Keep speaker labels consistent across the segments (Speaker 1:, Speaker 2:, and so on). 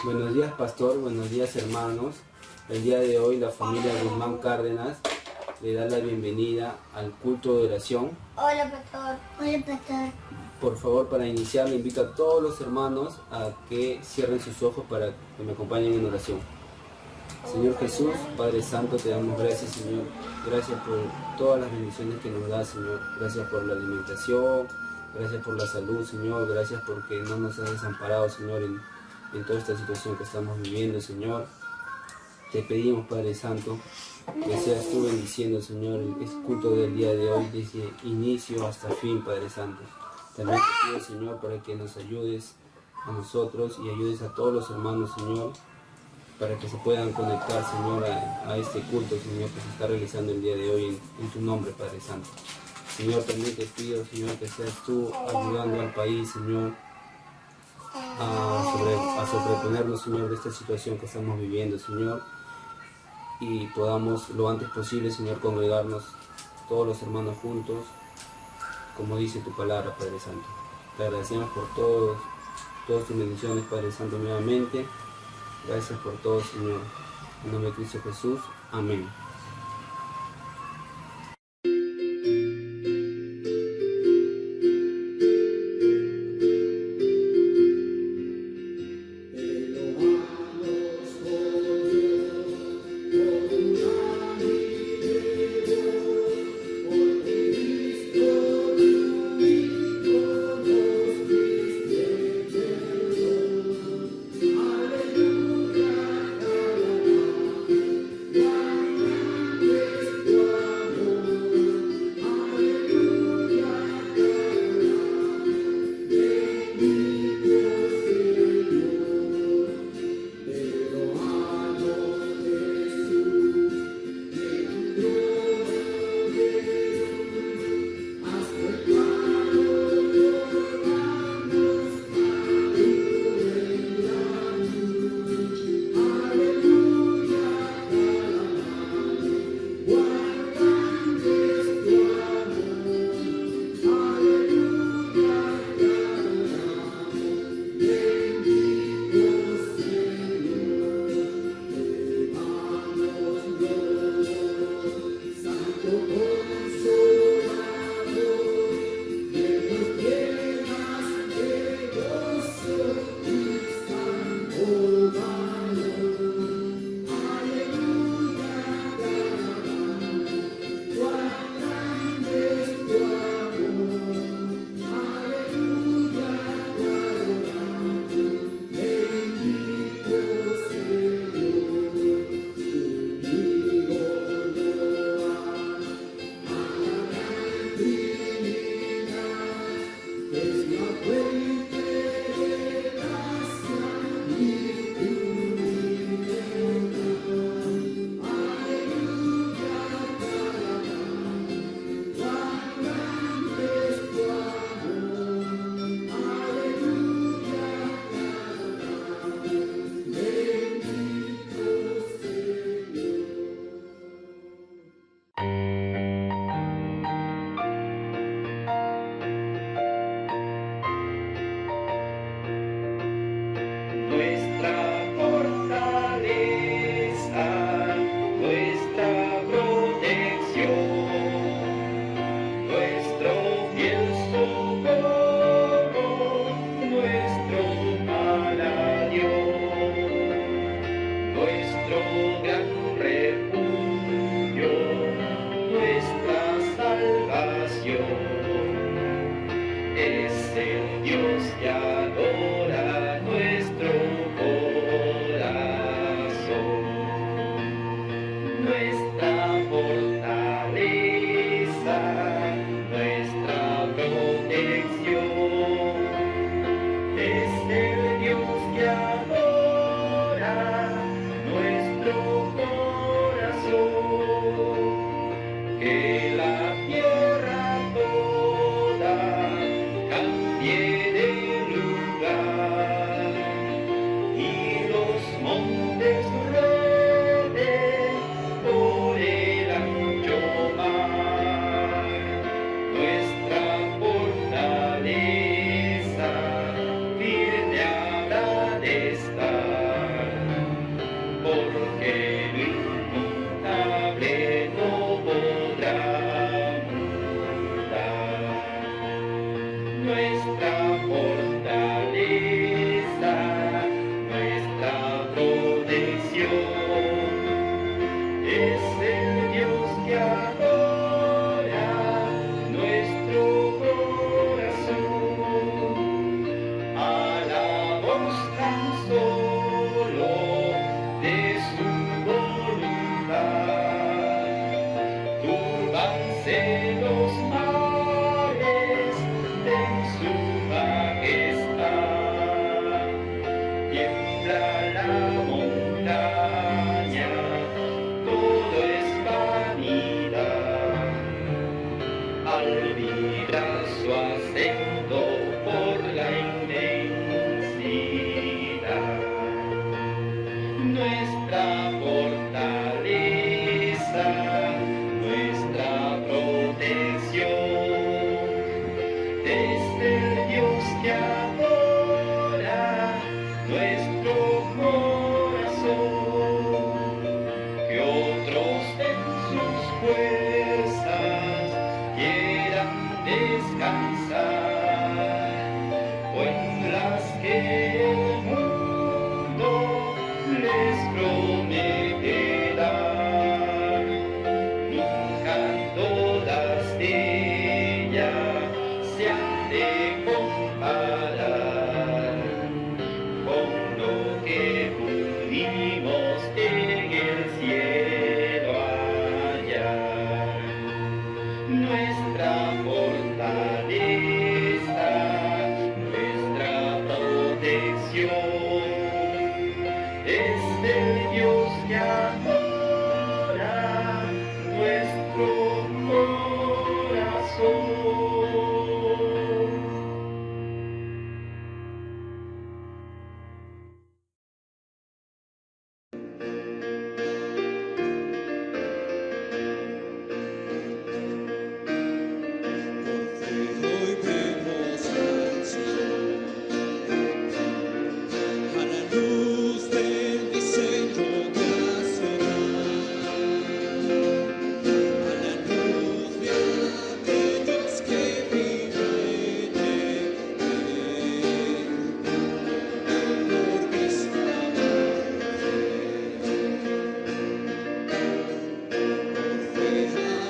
Speaker 1: Buenos días, pastor. Buenos días, hermanos. El día de hoy la familia Guzmán Cárdenas le da la bienvenida al culto de oración.
Speaker 2: Hola, pastor. Hola, pastor.
Speaker 1: Por favor, para iniciar, le invito a todos los hermanos a que cierren sus ojos para que me acompañen en oración. Señor Jesús, Padre Santo, te damos gracias, Señor. Gracias por todas las bendiciones que nos das, Señor. Gracias por la alimentación, gracias por la salud, Señor. Gracias porque no nos has desamparado, Señor, en toda esta situación que estamos viviendo, Señor. Te pedimos, Padre Santo, que seas tú bendiciendo, Señor, el culto del día de hoy, desde inicio hasta fin, Padre Santo. También te pido, Señor, para que nos ayudes a nosotros y ayudes a todos los hermanos, Señor, para que se puedan conectar, Señor, a este culto, Señor, que se está realizando el día de hoy en tu nombre, Padre Santo. Señor, también te pido, Señor, que seas tú ayudando al país, Señor, a sobreponernos, Señor, de esta situación que estamos viviendo, Señor, y podamos lo antes posible, Señor, congregarnos todos los hermanos juntos, como dice tu palabra, Padre Santo. Te agradecemos por todas tus bendiciones, Padre Santo, nuevamente. Gracias por todo, Señor. En nombre de Cristo Jesús. Amén.
Speaker 3: Tierra toda cambie de luz. nuestra fortaleza, nuestra protección. Es el Dios que adora nuestro corazón. Alabamos tan solo de su voluntad. Túrbanse los mares en su majestad. Tiembla la montaña, todo es vanidad. Al vibrar su acento por la inmensidad. Nuestra fortaleza, nuestra protección, es el Dios que adora nuestro corazón. Que otros en sus fuerzas quieran descansar, o en las que el mundo les prometerá. Nunca todas ellas se han de comparar con lo que pudimos en el cielo hallar. Nuestra fortaleza, nuestra protección, es el Dios que adora nuestro corazón.
Speaker 4: Hoy vemos al Señor a la luz del diseño nacional, a la luz de aquellos que viven en él, por vista por fe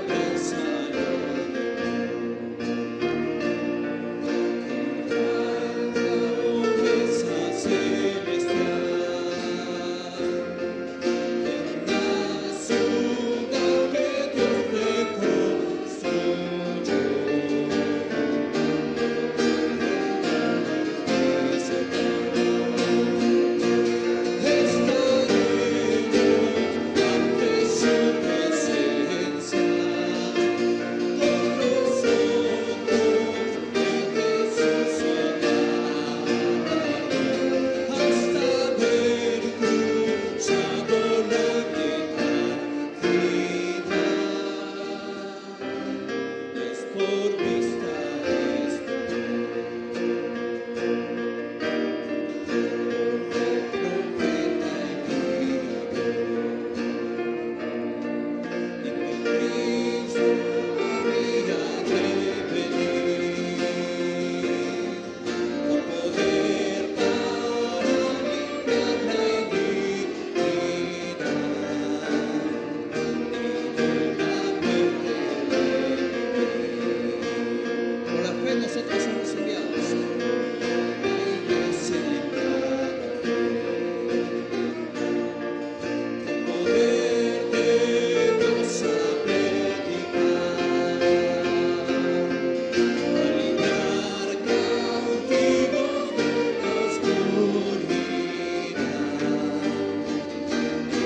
Speaker 4: abrazado.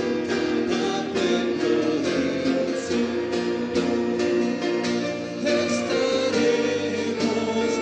Speaker 4: Estaremos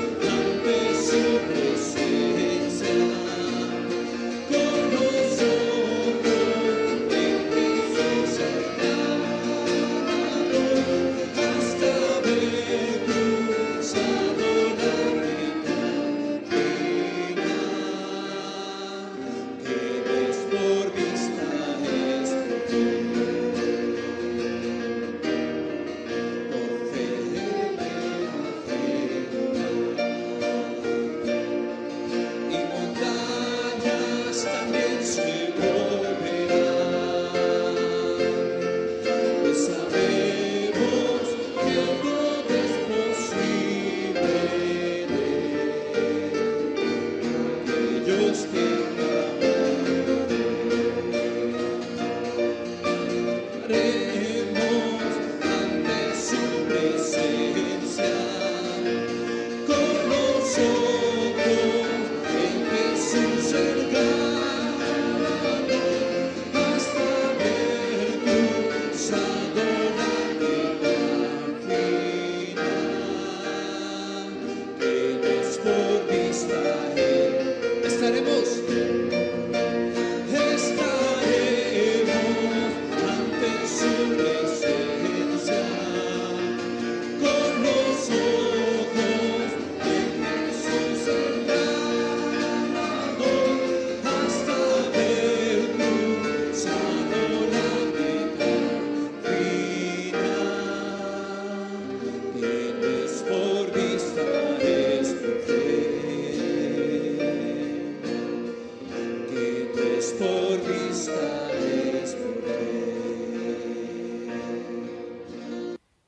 Speaker 4: estaréis por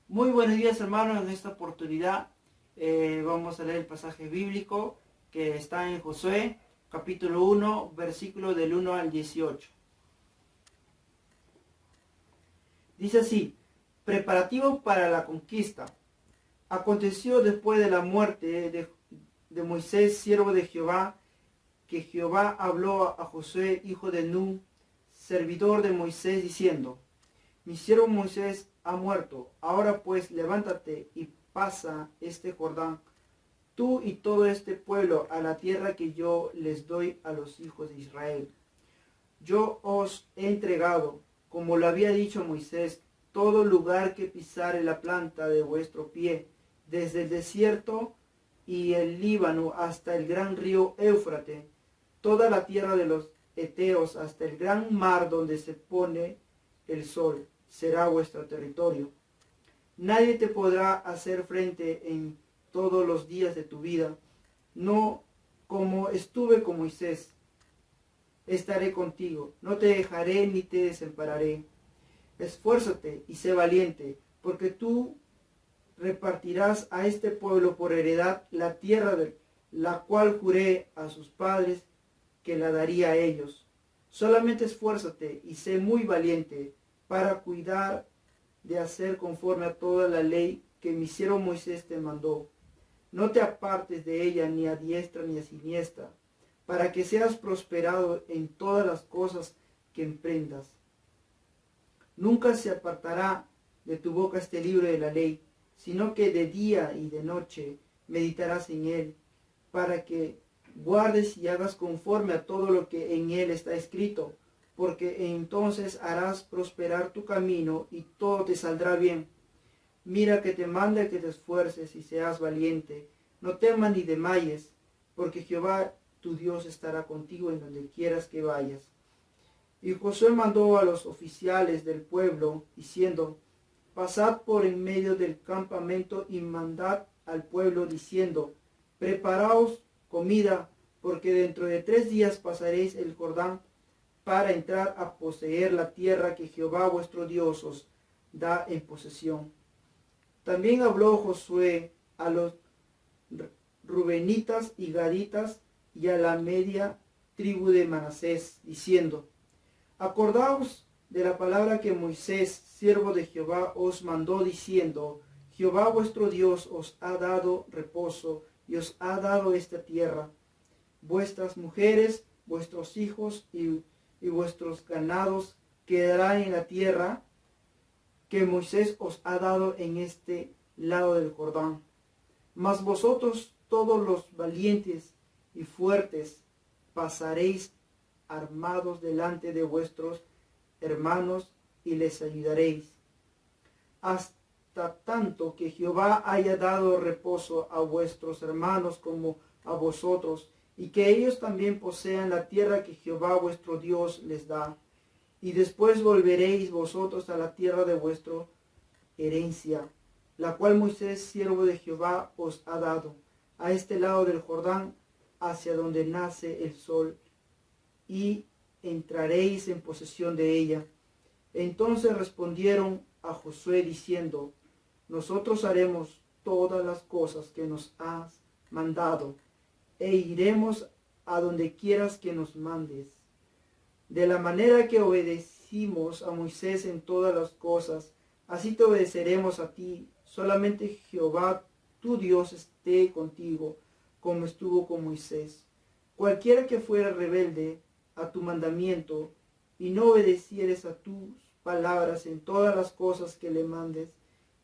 Speaker 5: Muy buenos días, hermanos. En esta oportunidad vamos a leer el pasaje bíblico que está en Josué, capítulo 1, versículo del 1 al 18. Dice así: preparativo para la conquista. Aconteció después de la muerte de Moisés, siervo de Jehová, que Jehová habló a Josué, hijo de Nun, servidor de Moisés, diciendo: mi siervo Moisés ha muerto. Ahora pues levántate y pasa este Jordán, tú y todo este pueblo, a la tierra que yo les doy a los hijos de Israel. Yo os he entregado, como lo había dicho Moisés, todo lugar que pisare la planta de vuestro pie, desde el desierto y el Líbano hasta el gran río Éufrates, toda la tierra de los Eteos hasta el gran mar donde se pone el sol, será vuestro territorio. Nadie te podrá hacer frente en todos los días de tu vida, no como estuve con Moisés. Estaré contigo, no te dejaré ni te desampararé. Esfuérzate y sé valiente, porque tú repartirás a este pueblo por heredad la tierra de la cual juré a sus padres que la daría a ellos. Solamente esfuérzate y sé muy valiente para cuidar de hacer conforme a toda la ley que mi siervo Moisés te mandó. No te apartes de ella ni a diestra ni a siniestra, para que seas prosperado en todas las cosas que emprendas. Nunca se apartará de tu boca este libro de la ley, sino que de día y de noche meditarás en él, para que guardes y hagas conforme a todo lo que en él está escrito, porque entonces harás prosperar tu camino y todo te saldrá bien. Mira que te manda que te esfuerces y seas valiente, no temas ni desmayes, porque Jehová tu Dios estará contigo en donde quieras que vayas. Y Josué mandó a los oficiales del pueblo, diciendo: pasad por en medio del campamento y mandad al pueblo, diciendo: preparaos comida, porque dentro de 3 días pasaréis el Jordán para entrar a poseer la tierra que Jehová vuestro Dios os da en posesión. También habló Josué a los rubenitas y gaditas y a la media tribu de Manasés, diciendo: acordaos de la palabra que Moisés, siervo de Jehová, os mandó, diciendo: Jehová vuestro Dios os ha dado reposo y os ha dado esta tierra. Vuestras mujeres, vuestros hijos y vuestros ganados quedarán en la tierra que Moisés os ha dado en este lado del Jordán. Mas vosotros, todos los valientes y fuertes, pasaréis armados delante de vuestros hermanos y les ayudaréis, hasta tanto que Jehová haya dado reposo a vuestros hermanos como a vosotros, y que ellos también posean la tierra que Jehová vuestro Dios les da. Y después volveréis vosotros a la tierra de vuestra herencia, la cual Moisés, siervo de Jehová, os ha dado, a este lado del Jordán, hacia donde nace el sol, y entraréis en posesión de ella. Entonces respondieron a Josué diciendo: nosotros haremos todas las cosas que nos has mandado, e iremos a donde quieras que nos mandes. De la manera que obedecimos a Moisés en todas las cosas, así te obedeceremos a ti. Solamente Jehová tu Dios esté contigo, como estuvo con Moisés. Cualquiera que fuera rebelde a tu mandamiento y no obedecieres a tus palabras en todas las cosas que le mandes,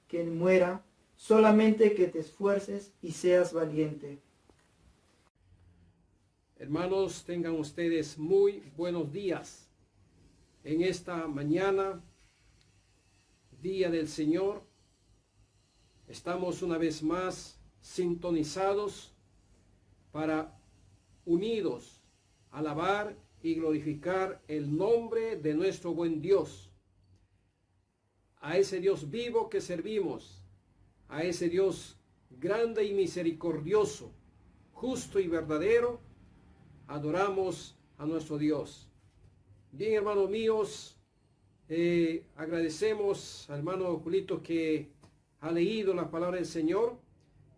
Speaker 5: que muera. Solamente que te esfuerces y seas valiente.
Speaker 6: Hermanos, tengan ustedes muy buenos días. En esta mañana, día del Señor, estamos una vez más sintonizados para unidos alabar y glorificar el nombre de nuestro buen Dios. A ese Dios vivo que servimos, a ese Dios grande y misericordioso, justo y verdadero, adoramos a nuestro Dios. Bien, hermanos míos, agradecemos al hermano Julito que ha leído la palabra del Señor,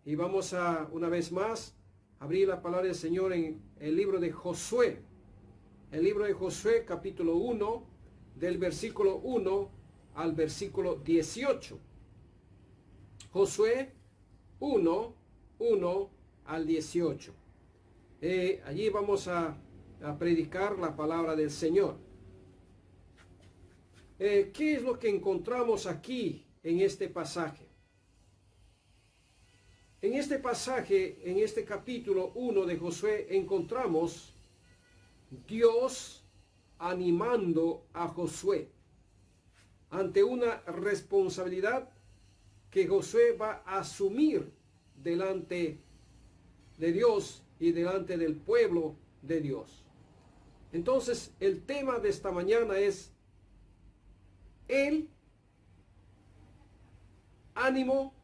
Speaker 6: y vamos a, una vez más, abrir la palabra del Señor en el libro de Josué. El libro de Josué, capítulo 1, del versículo 1 al versículo 18. Josué 1, 1 al 18. Allí vamos a predicar la palabra del Señor. ¿Qué es lo que encontramos aquí en este pasaje? En este pasaje, en este capítulo 1 de Josué, encontramos Dios animando a Josué ante una responsabilidad que Josué va a asumir delante de Dios y delante del pueblo de Dios. Entonces, el tema de esta mañana es el ánimo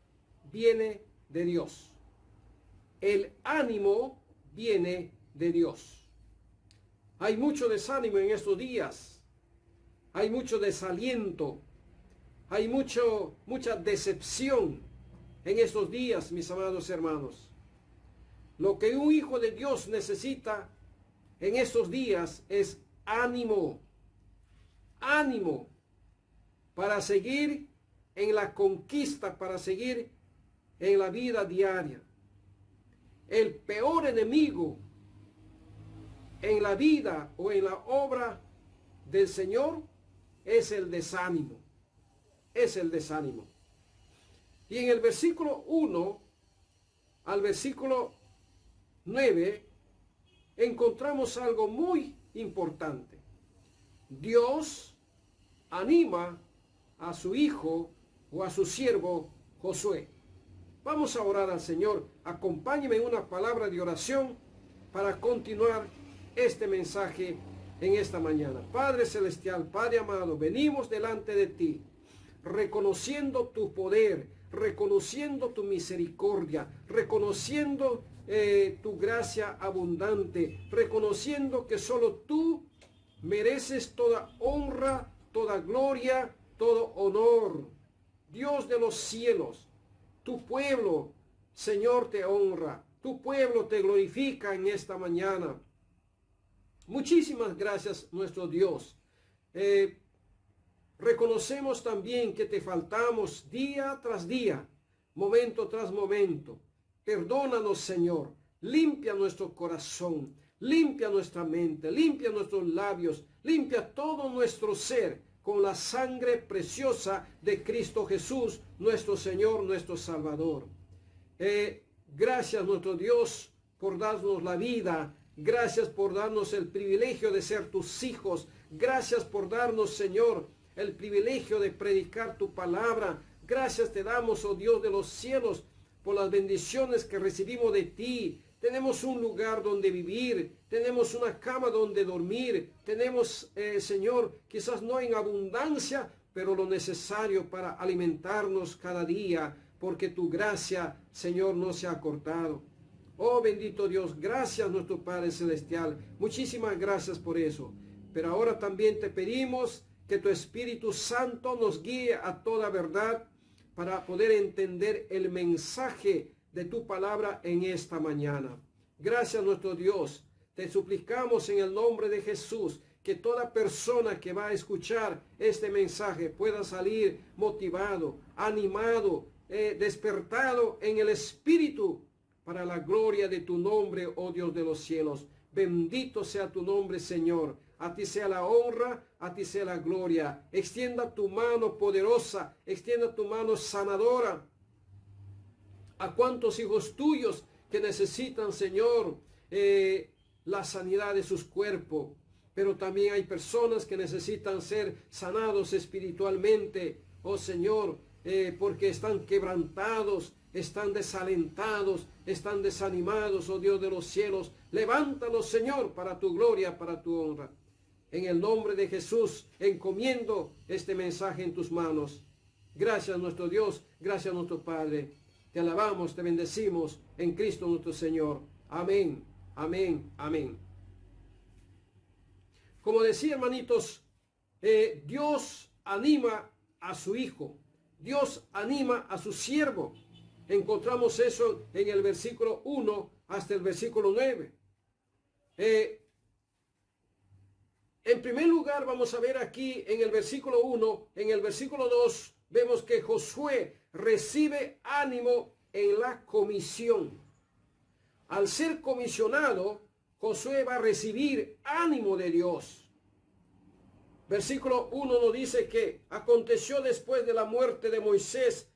Speaker 6: viene de Dios. El ánimo viene de Dios. Hay mucho desánimo en estos días. Hay mucho desaliento. Hay mucha decepción en estos días, mis amados hermanos. Lo que un hijo de Dios necesita en estos días es ánimo. Ánimo para seguir en la conquista, para seguir en la vida diaria. El peor enemigo en la vida o en la obra del Señor es el desánimo. Es el desánimo. Y en el versículo 1 al versículo 9 encontramos algo muy importante. Dios anima a su hijo o a su siervo Josué. Vamos a orar al Señor. Acompáñeme en una palabra de oración para continuar este mensaje en esta mañana. Padre celestial, Padre amado, venimos delante de ti, reconociendo tu poder, reconociendo tu misericordia, reconociendo tu gracia abundante, reconociendo que solo tú mereces toda honra, toda gloria, todo honor. Dios de los cielos, tu pueblo, Señor, te honra, tu pueblo te glorifica en esta mañana. Muchísimas gracias, nuestro Dios. Reconocemos también que te faltamos día tras día, momento tras momento. Perdónanos, Señor. Limpia nuestro corazón, limpia nuestra mente, limpia nuestros labios, limpia todo nuestro ser con la sangre preciosa de Cristo Jesús, nuestro Señor, nuestro Salvador. Gracias, nuestro Dios, por darnos la vida. Gracias por darnos el privilegio de ser tus hijos. Gracias por darnos, Señor, el privilegio de predicar tu palabra. Gracias te damos, oh Dios de los cielos, por las bendiciones que recibimos de ti. Tenemos un lugar donde vivir, tenemos una cama donde dormir, tenemos, Señor, quizás no en abundancia, pero lo necesario para alimentarnos cada día, porque tu gracia, Señor, no se ha cortado. Oh bendito Dios, gracias nuestro Padre Celestial, muchísimas gracias por eso. Pero ahora también te pedimos que tu Espíritu Santo nos guíe a toda verdad para poder entender el mensaje de tu palabra en esta mañana. Gracias nuestro Dios, te suplicamos en el nombre de Jesús que toda persona que va a escuchar este mensaje pueda salir motivado, animado, despertado en el Espíritu para la gloria de tu nombre, oh Dios de los cielos. Bendito sea tu nombre, Señor. A ti sea la honra, a ti sea la gloria. Extienda tu mano poderosa, extienda tu mano sanadora a cuantos hijos tuyos que necesitan, Señor, la sanidad de sus cuerpos. Pero también hay personas que necesitan ser sanados espiritualmente, oh Señor, porque están quebrantados, están desalentados, están desanimados, oh Dios de los cielos. Levántalos, Señor, para tu gloria, para tu honra. En el nombre de Jesús, encomiendo este mensaje en tus manos. Gracias, nuestro Dios, gracias, nuestro Padre. Te alabamos, te bendecimos en Cristo nuestro Señor. Amén, amén, amén. Como decía, hermanitos, Dios anima a su hijo. Dios anima a su siervo. Encontramos eso en el versículo 1 hasta el versículo 9. En primer lugar, vamos a ver aquí en el versículo 1, en el versículo 2, vemos que Josué recibe ánimo en la comisión. Al ser comisionado, Josué va a recibir ánimo de Dios. Versículo 1 nos dice que aconteció después de la muerte de Moisés,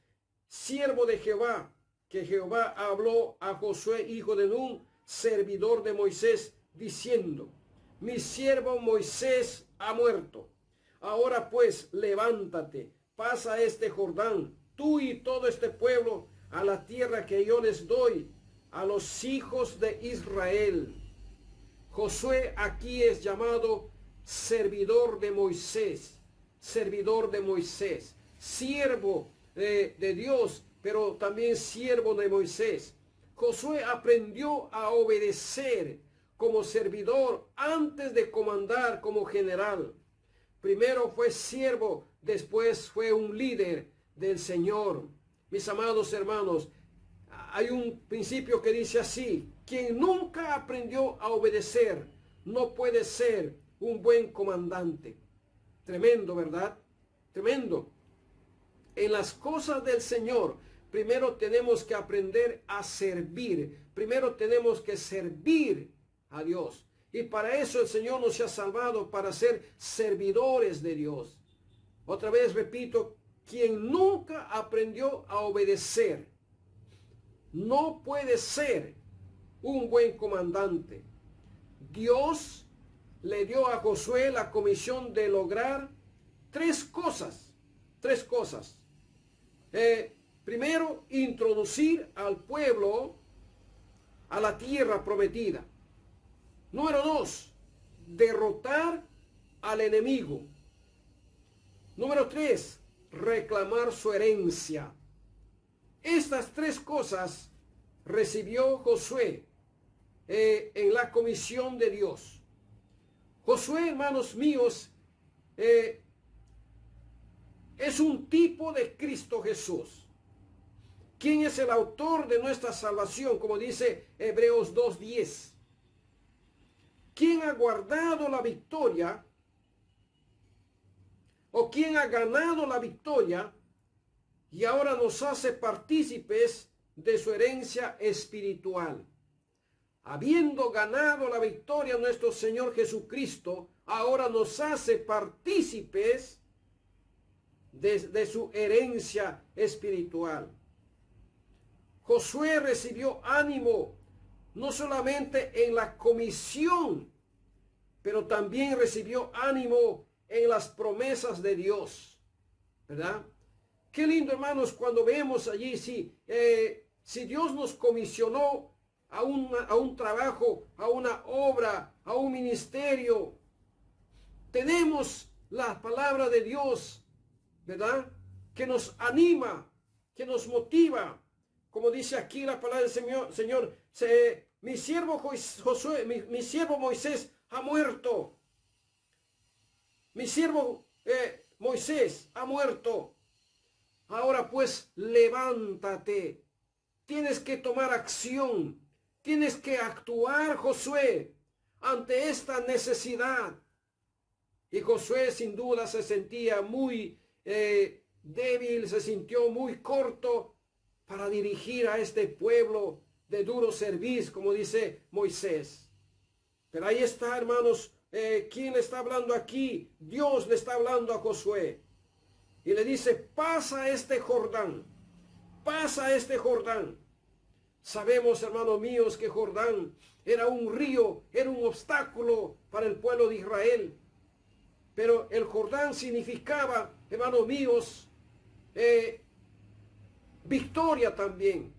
Speaker 6: siervo de Jehová, que Jehová habló a Josué, hijo de Nun, servidor de Moisés, diciendo: mi siervo Moisés ha muerto. Ahora pues, levántate, pasa este Jordán, tú y todo este pueblo, a la tierra que yo les doy a los hijos de Israel. Josué aquí es llamado servidor de Moisés, siervo de Dios, pero también siervo de Moisés. Josué aprendió a obedecer como servidor antes de comandar como general. Primero fue siervo, después fue un líder del Señor. Mis amados hermanos, hay un principio que dice así: quien nunca aprendió a obedecer no puede ser un buen comandante. Tremendo, ¿verdad? Tremendo. En las cosas del Señor, primero tenemos que aprender a servir. Primero tenemos que servir a Dios. Y para eso el Señor nos ha salvado, para ser servidores de Dios. Otra vez repito, quien nunca aprendió a obedecer no puede ser un buen comandante. Dios le dio a Josué la comisión de lograr tres cosas. Primero, introducir al pueblo a la tierra prometida. Número 2, derrotar al enemigo. Número 3, reclamar su herencia. Estas tres cosas recibió Josué en la comisión de Dios. Josué, hermanos míos, es un tipo de Cristo Jesús, quien es el autor de nuestra salvación, como dice Hebreos 2:10. ¿Quién ha guardado la victoria? ¿O quién ha ganado la victoria y ahora nos hace partícipes de su herencia espiritual? Habiendo ganado la victoria nuestro Señor Jesucristo, ahora nos hace partícipes de su herencia espiritual. Josué recibió ánimo no solamente en la comisión, pero también recibió ánimo en las promesas de Dios, ¿verdad? Qué lindo, hermanos, cuando vemos allí, si Dios nos comisionó a un trabajo, a una obra, a un ministerio, tenemos la palabra de Dios, ¿verdad? Que nos anima, que nos motiva. Como dice aquí la palabra del Señor, mi siervo Josué, mi siervo Moisés ha muerto. Mi siervo Moisés ha muerto. Ahora pues, levántate. Tienes que tomar acción. Tienes que actuar, Josué, ante esta necesidad. Y Josué sin duda se sentía muy débil, se sintió muy corto para dirigir a este pueblo de duro servicio, como dice Moisés. Pero ahí está, hermanos, ¿quién le está hablando aquí? Dios le está hablando a Josué. Y le dice: pasa este Jordán, pasa este Jordán. Sabemos, hermanos míos, que Jordán era un río, era un obstáculo para el pueblo de Israel. Pero el Jordán significaba, hermanos míos, victoria también.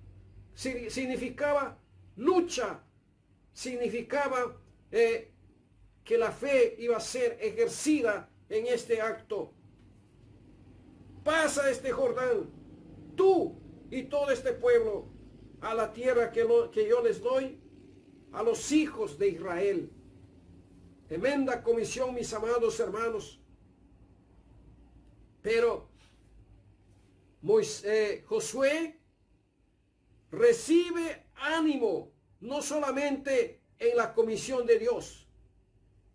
Speaker 6: Significaba lucha. Significaba que la fe iba a ser ejercida en este acto. Pasa este Jordán, tú y todo este pueblo, a la tierra que yo les doy a los hijos de Israel. Tremenda comisión, mis amados hermanos. Pero Josué recibe ánimo, no solamente en la comisión de Dios,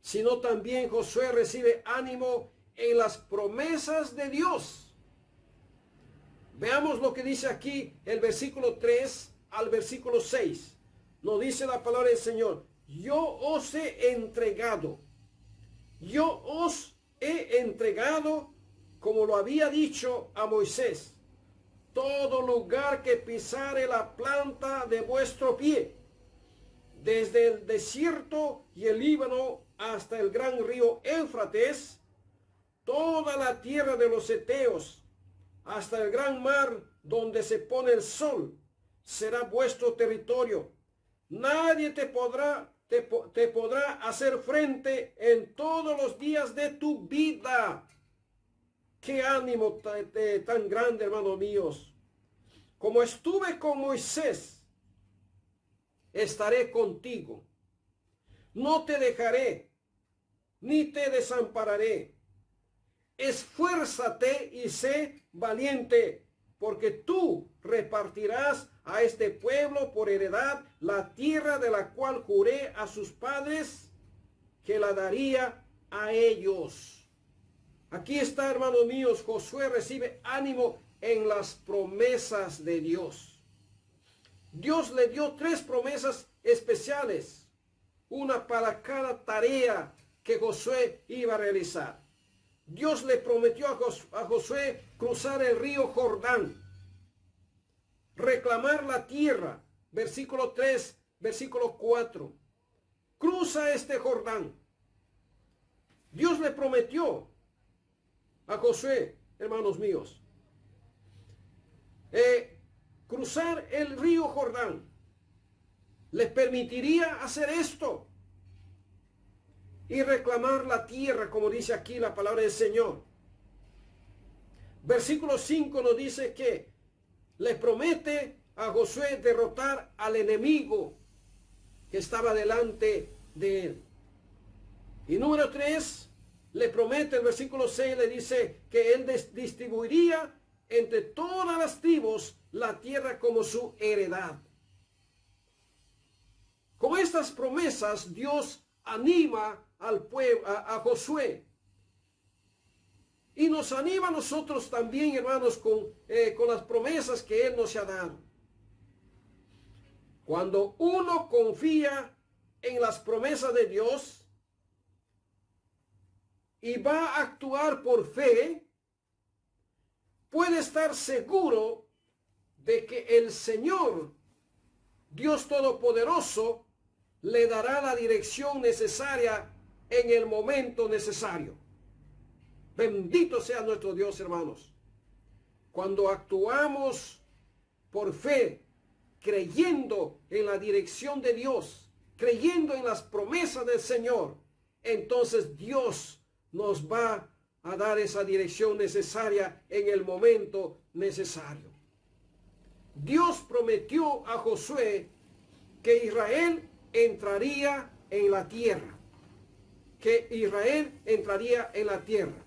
Speaker 6: sino también Josué recibe ánimo en las promesas de Dios. Veamos lo que dice aquí el versículo 3 al versículo 6. Nos dice la palabra del Señor: yo os he entregado, como lo había dicho a Moisés, todo lugar que pisare la planta de vuestro pie, desde el desierto y el Líbano hasta el gran río Éufrates, toda la tierra de los heteos, hasta el gran mar donde se pone el sol, será vuestro territorio. Nadie te podrá hacer frente en todos los días de tu vida. Qué ánimo tan grande, hermanos míos. Como estuve con Moisés, estaré contigo. No te dejaré, ni te desampararé. Esfuérzate y sé valiente, porque tú repartirás a este pueblo por heredad la tierra de la cual juré a sus padres que la daría a ellos. Aquí está, hermanos míos, Josué recibe ánimo en las promesas de Dios. Dios le dio 3 promesas especiales, una para cada tarea que Josué iba a realizar. Dios le prometió a Josué cruzar el río Jordán, reclamar la tierra, versículo 3, versículo 4. Cruza este Jordán. Dios le prometió a Josué, hermanos míos, cruzar el río Jordán. Les permitiría hacer esto y reclamar la tierra, como dice aquí la palabra del Señor. Versículo 5 nos dice que le promete a Josué derrotar al enemigo que estaba delante de él. Y número 3, le promete, el versículo 6 le dice que él distribuiría entre todas las tribus la tierra como su heredad. Con estas promesas Dios anima al pueblo, a Josué. Y nos anima a nosotros también, hermanos, con las promesas que Él nos ha dado. Cuando uno confía en las promesas de Dios y va a actuar por fe, puede estar seguro de que el Señor, Dios Todopoderoso, le dará la dirección necesaria en el momento necesario. Bendito sea nuestro Dios, hermanos. Cuando actuamos por fe, creyendo en la dirección de Dios, creyendo en las promesas del Señor, entonces Dios nos va a dar esa dirección necesaria en el momento necesario. Dios prometió a Josué que Israel entraría en la tierra. Que Israel entraría en la tierra.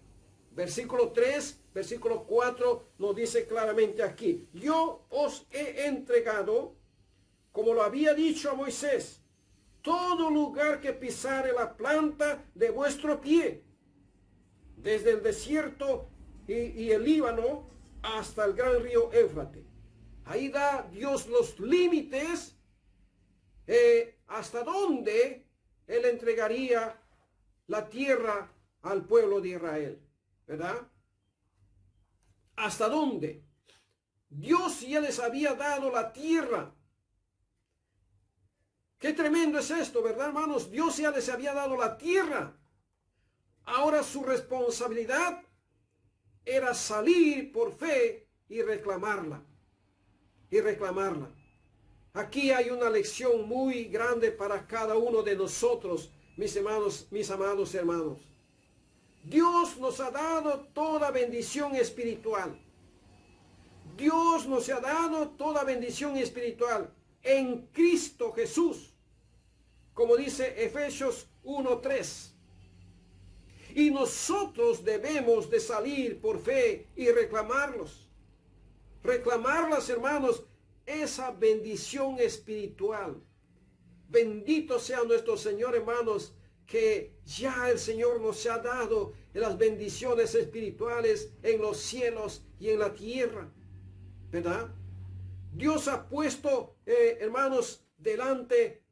Speaker 6: Versículo 3, versículo 4 nos dice claramente aquí: yo os he entregado, como lo había dicho a Moisés, todo lugar que pisare la planta de vuestro pie, desde el desierto y el Líbano hasta el gran río Éufrates. Ahí da Dios los límites hasta dónde Él entregaría la tierra al pueblo de Israel, ¿verdad? ¿Hasta dónde? Dios ya les había dado la tierra. Qué tremendo es esto, ¿verdad, hermanos? Dios ya les había dado la tierra. Ahora su responsabilidad era salir por fe y reclamarla. Aquí hay una lección muy grande para cada uno de nosotros, mis hermanos, mis amados hermanos. Dios nos ha dado toda bendición espiritual. Dios nos ha dado toda bendición espiritual en Cristo Jesús. Como dice Efesios 1:3. Y nosotros debemos de salir por fe y reclamarlos. Reclamarlas, hermanos, esa bendición espiritual. Bendito sea nuestro Señor, hermanos, que ya el Señor nos ha dado las bendiciones espirituales en los cielos y en la tierra, ¿verdad? Dios ha puesto, hermanos, delante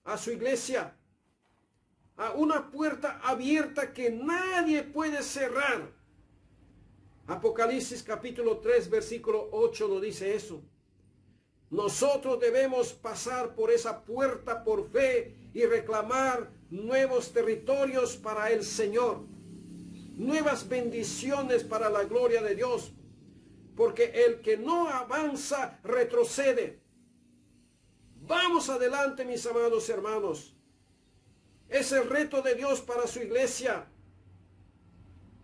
Speaker 6: a su iglesia a una puerta abierta que nadie puede cerrar. Apocalipsis capítulo 3, versículo 8 nos dice eso. Nosotros debemos pasar por esa puerta por fe y reclamar nuevos territorios para el Señor, nuevas bendiciones para la gloria de Dios, porque el que no avanza retrocede. Vamos adelante, mis amados hermanos. Es el reto de Dios para su iglesia.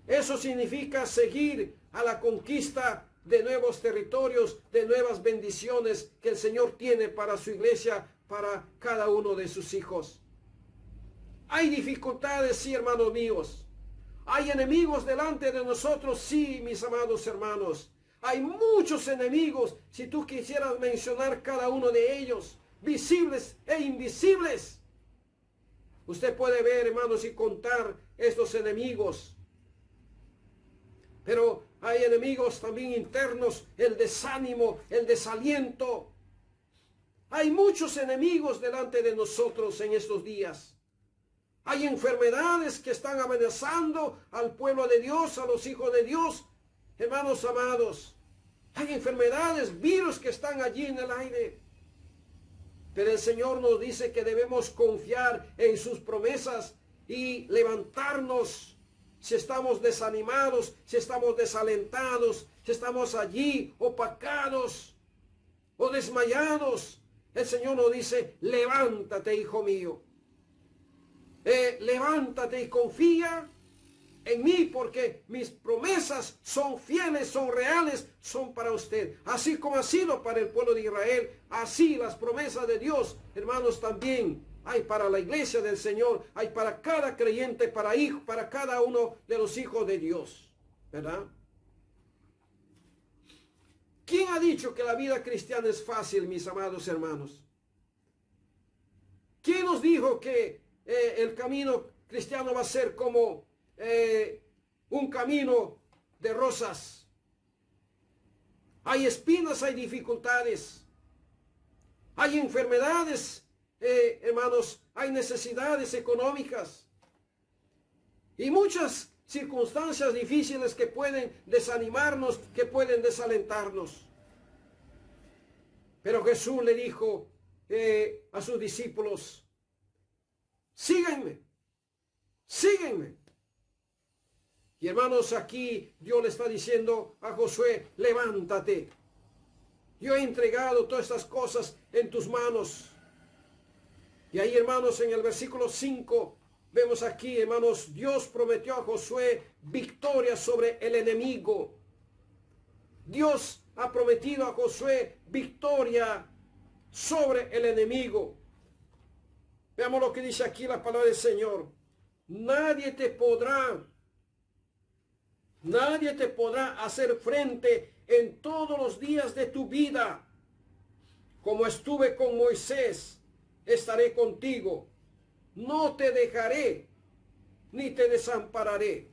Speaker 6: Eso significa seguir a la conquista de nuevos territorios, de nuevas bendiciones que el Señor tiene para su iglesia, para cada uno de sus hijos. Hay dificultades, sí, hermanos míos. Hay enemigos delante de nosotros, sí, mis amados hermanos. Hay muchos enemigos, si tú quisieras mencionar cada uno de ellos, visibles e invisibles. Usted puede ver, hermanos, y contar estos enemigos. Pero hay enemigos también internos, el desánimo, el desaliento. Hay muchos enemigos delante de nosotros en estos días. Hay enfermedades que están amenazando al pueblo de Dios, a los hijos de Dios, hermanos amados. Hay enfermedades, virus que están allí en el aire. Pero el Señor nos dice que debemos confiar en sus promesas y levantarnos si estamos desanimados, si estamos desalentados, si estamos allí opacados o desmayados. El Señor nos dice, levántate, hijo mío. Levántate y confía en mí, porque mis promesas son fieles, son reales, son para usted. Así como ha sido para el pueblo de Israel, así las promesas de Dios, hermanos, también hay para la iglesia del Señor, hay para cada creyente, para cada uno de los hijos de Dios, ¿verdad? ¿Quién ha dicho que la vida cristiana es fácil, mis amados hermanos? ¿Quién nos dijo que el camino cristiano va a ser como un camino de rosas? Hay espinas, hay dificultades, hay enfermedades, hermanos, hay necesidades económicas y muchas circunstancias difíciles que pueden desanimarnos, que pueden desalentarnos. Pero Jesús le dijo a sus discípulos, síganme, síguenme. Y hermanos, aquí Dios le está diciendo a Josué, levántate. Yo he entregado todas estas cosas en tus manos. Y ahí, hermanos, en el versículo 5, vemos aquí, hermanos, Dios prometió a Josué victoria sobre el enemigo. Dios ha prometido a Josué victoria sobre el enemigo. Veamos lo que dice aquí la palabra del Señor. Nadie te podrá hacer frente en todos los días de tu vida. Como estuve con Moisés, estaré contigo. No te dejaré, ni te desampararé.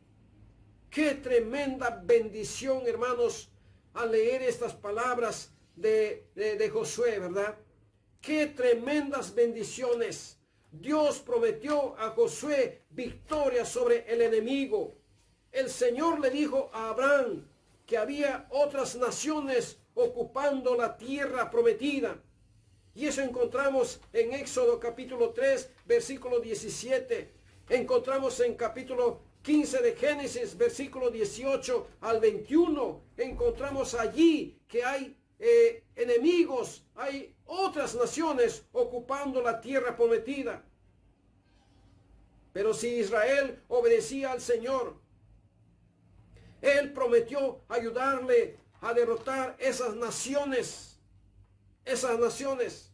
Speaker 6: Qué tremenda bendición, hermanos, al leer estas palabras de Josué, ¿verdad? Qué tremendas bendiciones. Dios prometió a Josué victoria sobre el enemigo. El Señor le dijo a Abraham que había otras naciones ocupando la tierra prometida. Y eso encontramos en Éxodo capítulo 3, versículo 17. Encontramos en capítulo 15 de Génesis, versículo 18 al 21. Encontramos allí que hay enemigos, hay otras naciones ocupando la tierra prometida. Pero si Israel obedecía al Señor, Él prometió ayudarle a derrotar esas naciones. Esas naciones.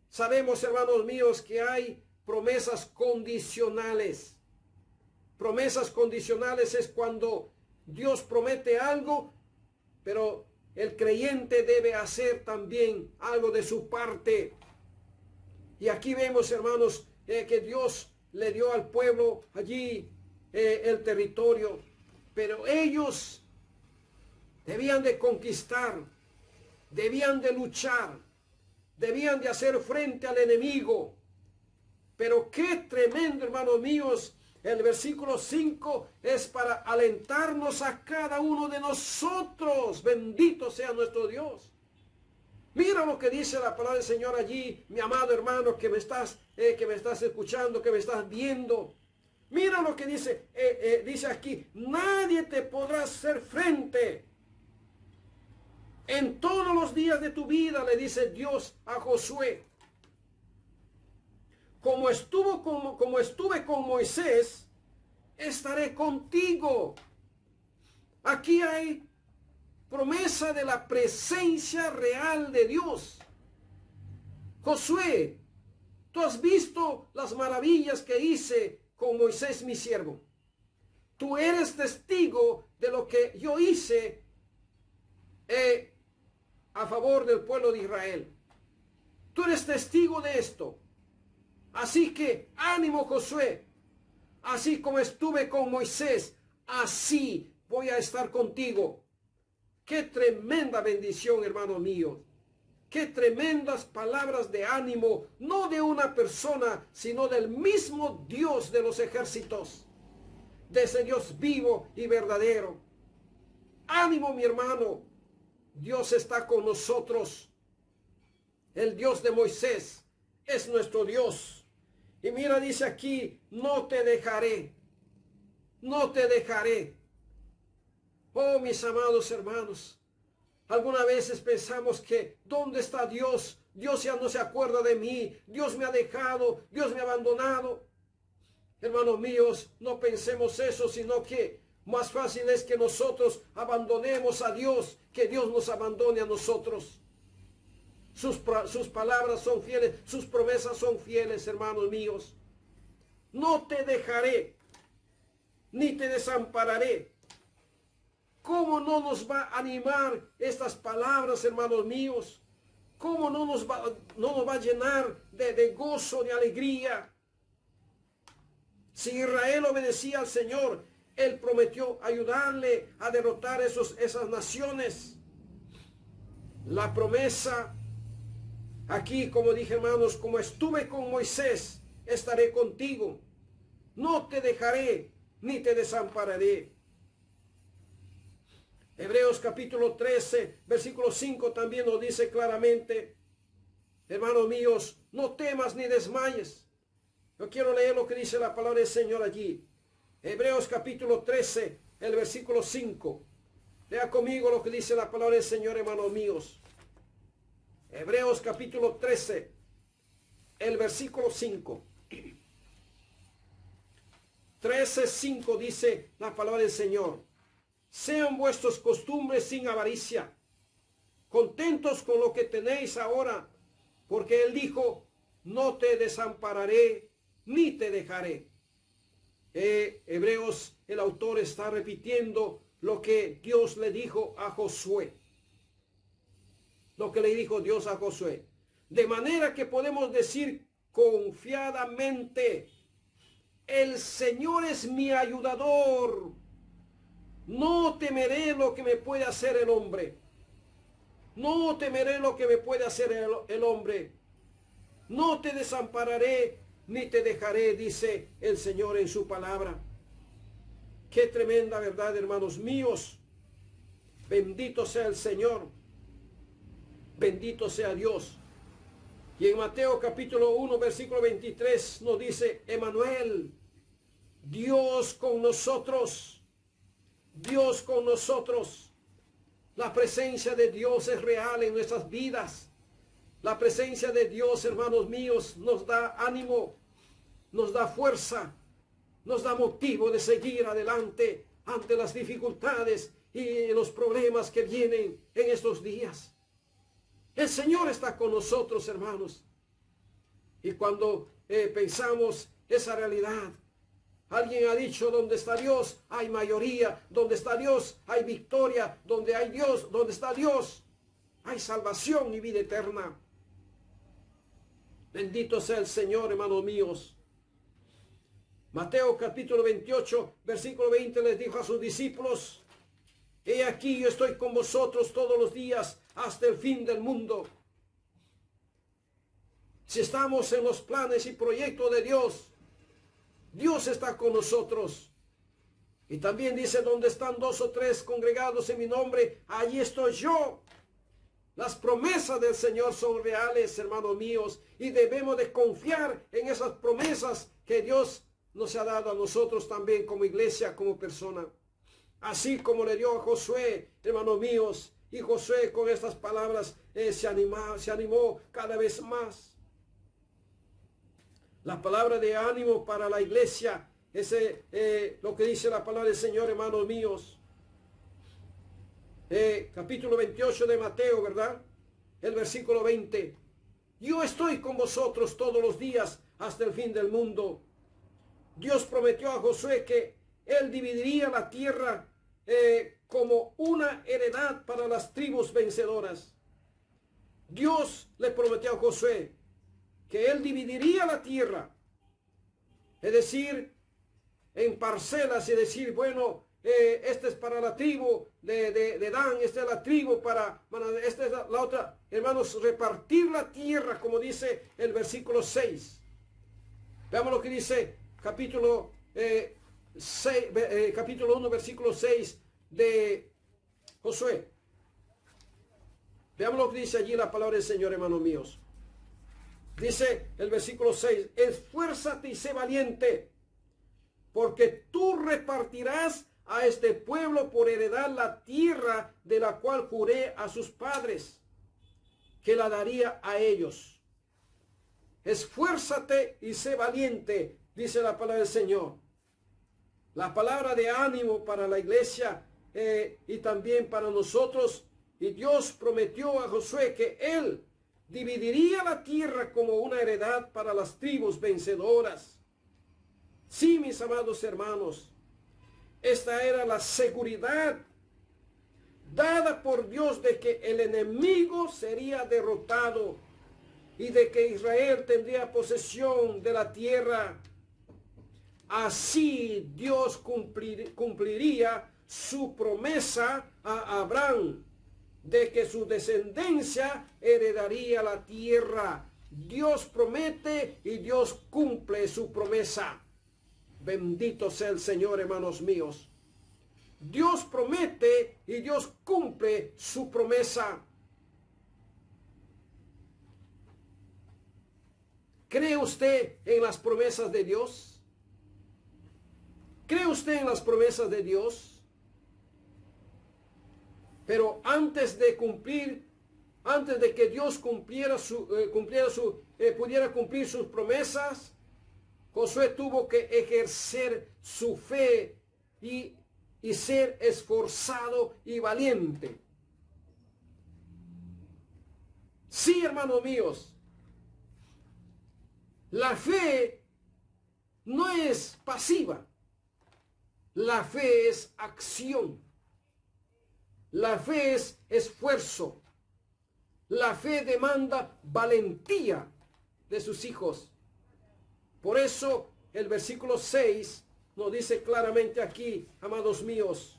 Speaker 6: Sabemos, hermanos míos, que hay promesas condicionales. Promesas condicionales es cuando Dios promete algo, pero el creyente debe hacer también algo de su parte. Y aquí vemos, hermanos, que Dios le dio al pueblo allí el territorio, pero ellos debían de conquistar, debían de luchar, debían de hacer frente al enemigo. Pero qué tremendo, hermanos míos, el versículo 5 es para alentarnos a cada uno de nosotros. Bendito sea nuestro Dios. Mira lo que dice la palabra del Señor allí, mi amado hermano, que me estás escuchando, que me estás viendo. Mira lo que dice, dice aquí, nadie te podrá hacer frente. En todos los días de tu vida, le dice Dios a Josué. Como estuve con Moisés, estaré contigo. Aquí hay promesa de la presencia real de Dios. Josué, tú has visto las maravillas que hice con Moisés mi siervo. Tú eres testigo de lo que yo hice a favor del pueblo de Israel. Tú eres testigo de esto. Así que ánimo, Josué. Así como estuve con Moisés, así voy a estar contigo. Qué tremenda bendición, hermano mío. Qué tremendas palabras de ánimo, no de una persona, sino del mismo Dios de los ejércitos, de ese Dios vivo y verdadero. Ánimo, mi hermano. Dios está con nosotros. El Dios de Moisés es nuestro Dios. Y mira, dice aquí, no te dejaré, no te dejaré. Oh, mis amados hermanos, algunas veces pensamos que, ¿dónde está Dios? Dios ya no se acuerda de mí, Dios me ha dejado, Dios me ha abandonado. Hermanos míos, no pensemos eso, sino que más fácil es que nosotros abandonemos a Dios, que Dios nos abandone a nosotros. Sus palabras son fieles, sus promesas son fieles, hermanos míos. No te dejaré, ni te desampararé. ¿Cómo no nos va a animar estas palabras, hermanos míos? ¿Cómo no nos va a llenar de gozo, de alegría? Si Israel obedecía al Señor, Él prometió ayudarle a derrotar esas naciones. La promesa, aquí, como dije, hermanos, como estuve con Moisés, estaré contigo. No te dejaré, ni te desampararé. Hebreos capítulo 13, versículo 5 también nos dice claramente, hermanos míos, no temas ni desmayes. Yo quiero leer lo que dice la palabra del Señor allí. Hebreos capítulo 13, el versículo 5. Lea conmigo lo que dice la palabra del Señor, hermanos míos. Hebreos capítulo 13, el versículo 5. 13:5 dice la palabra del Señor. Sean vuestras costumbres sin avaricia, contentos con lo que tenéis ahora, porque Él dijo, no te desampararé, ni te dejaré. Hebreos, el autor está repitiendo lo que Dios le dijo a Josué. Lo que le dijo Dios a Josué. De manera que podemos decir confiadamente, el Señor es mi ayudador. No temeré lo que me puede hacer el hombre. No temeré lo que me puede hacer el hombre. No te desampararé ni te dejaré, dice el Señor en su palabra. Qué tremenda verdad, hermanos míos. Bendito sea el Señor. Bendito sea Dios. Y en Mateo capítulo 1, versículo 23 nos dice, Emmanuel, Dios con nosotros. Dios con nosotros. La presencia de Dios es real en nuestras vidas. La presencia de Dios, hermanos míos, nos da ánimo, nos da fuerza, nos da motivo de seguir adelante ante las dificultades y los problemas que vienen en estos días. El Señor está con nosotros, hermanos. Y cuando pensamos esa realidad, Alguien ha dicho, donde está Dios hay mayoría, donde está Dios hay victoria, donde hay Dios, donde está Dios hay salvación y vida eterna. Bendito sea el Señor, hermanos míos. Mateo capítulo 28, versículo 20 les dijo a sus discípulos: he aquí yo estoy con vosotros todos los días hasta el fin del mundo. Si estamos en los planes y proyectos de Dios, Dios está con nosotros. Y también dice, donde están 2 o 3 congregados en mi nombre, allí estoy yo. Las promesas del Señor son reales, hermanos míos, y debemos de confiar en esas promesas que Dios nos ha dado a nosotros también como iglesia, como persona. Así como le dio a Josué, hermanos míos, y Josué con estas palabras se animó cada vez más. La palabra de ánimo para la iglesia es lo que dice la palabra del Señor, hermanos míos. Capítulo 28 de Mateo, ¿verdad? El versículo 20. Yo estoy con vosotros todos los días hasta el fin del mundo. Dios prometió a Josué que él dividiría la tierra como una heredad para las tribus vencedoras. Dios le prometió a Josué que él dividiría la tierra, es decir, en parcelas, y decir, bueno, este es para la tribu de Dan, esta es la tribu esta es la otra. Hermanos, repartir la tierra, como dice el versículo 6. Veamos lo que dice capítulo 1, versículo 6 de Josué. Veamos lo que dice allí la palabra del Señor, hermanos míos. Dice el versículo 6, esfuérzate y sé valiente, porque tú repartirás a este pueblo por heredad la tierra de la cual juré a sus padres, que la daría a ellos. Esfuérzate y sé valiente, dice la palabra del Señor. La palabra de ánimo para la iglesia y también para nosotros. Y Dios prometió a Josué que él dividiría la tierra como una heredad para las tribus vencedoras. Sí, mis amados hermanos, esta era la seguridad dada por Dios de que el enemigo sería derrotado y de que Israel tendría posesión de la tierra. Así Dios cumpliría su promesa a Abraham de que su descendencia heredaría la tierra. Dios promete y Dios cumple su promesa. Bendito sea el Señor, hermanos míos. Dios promete y Dios cumple su promesa. ¿Cree usted en las promesas de Dios? ¿Cree usted en las promesas de Dios? Pero antes de que Dios pudiera cumplir sus promesas, Josué tuvo que ejercer su fe y ser esforzado y valiente. Sí, hermanos míos, la fe no es pasiva, la fe es acción. La fe es esfuerzo. La fe demanda valentía de sus hijos. Por eso el versículo 6 nos dice claramente aquí, amados míos,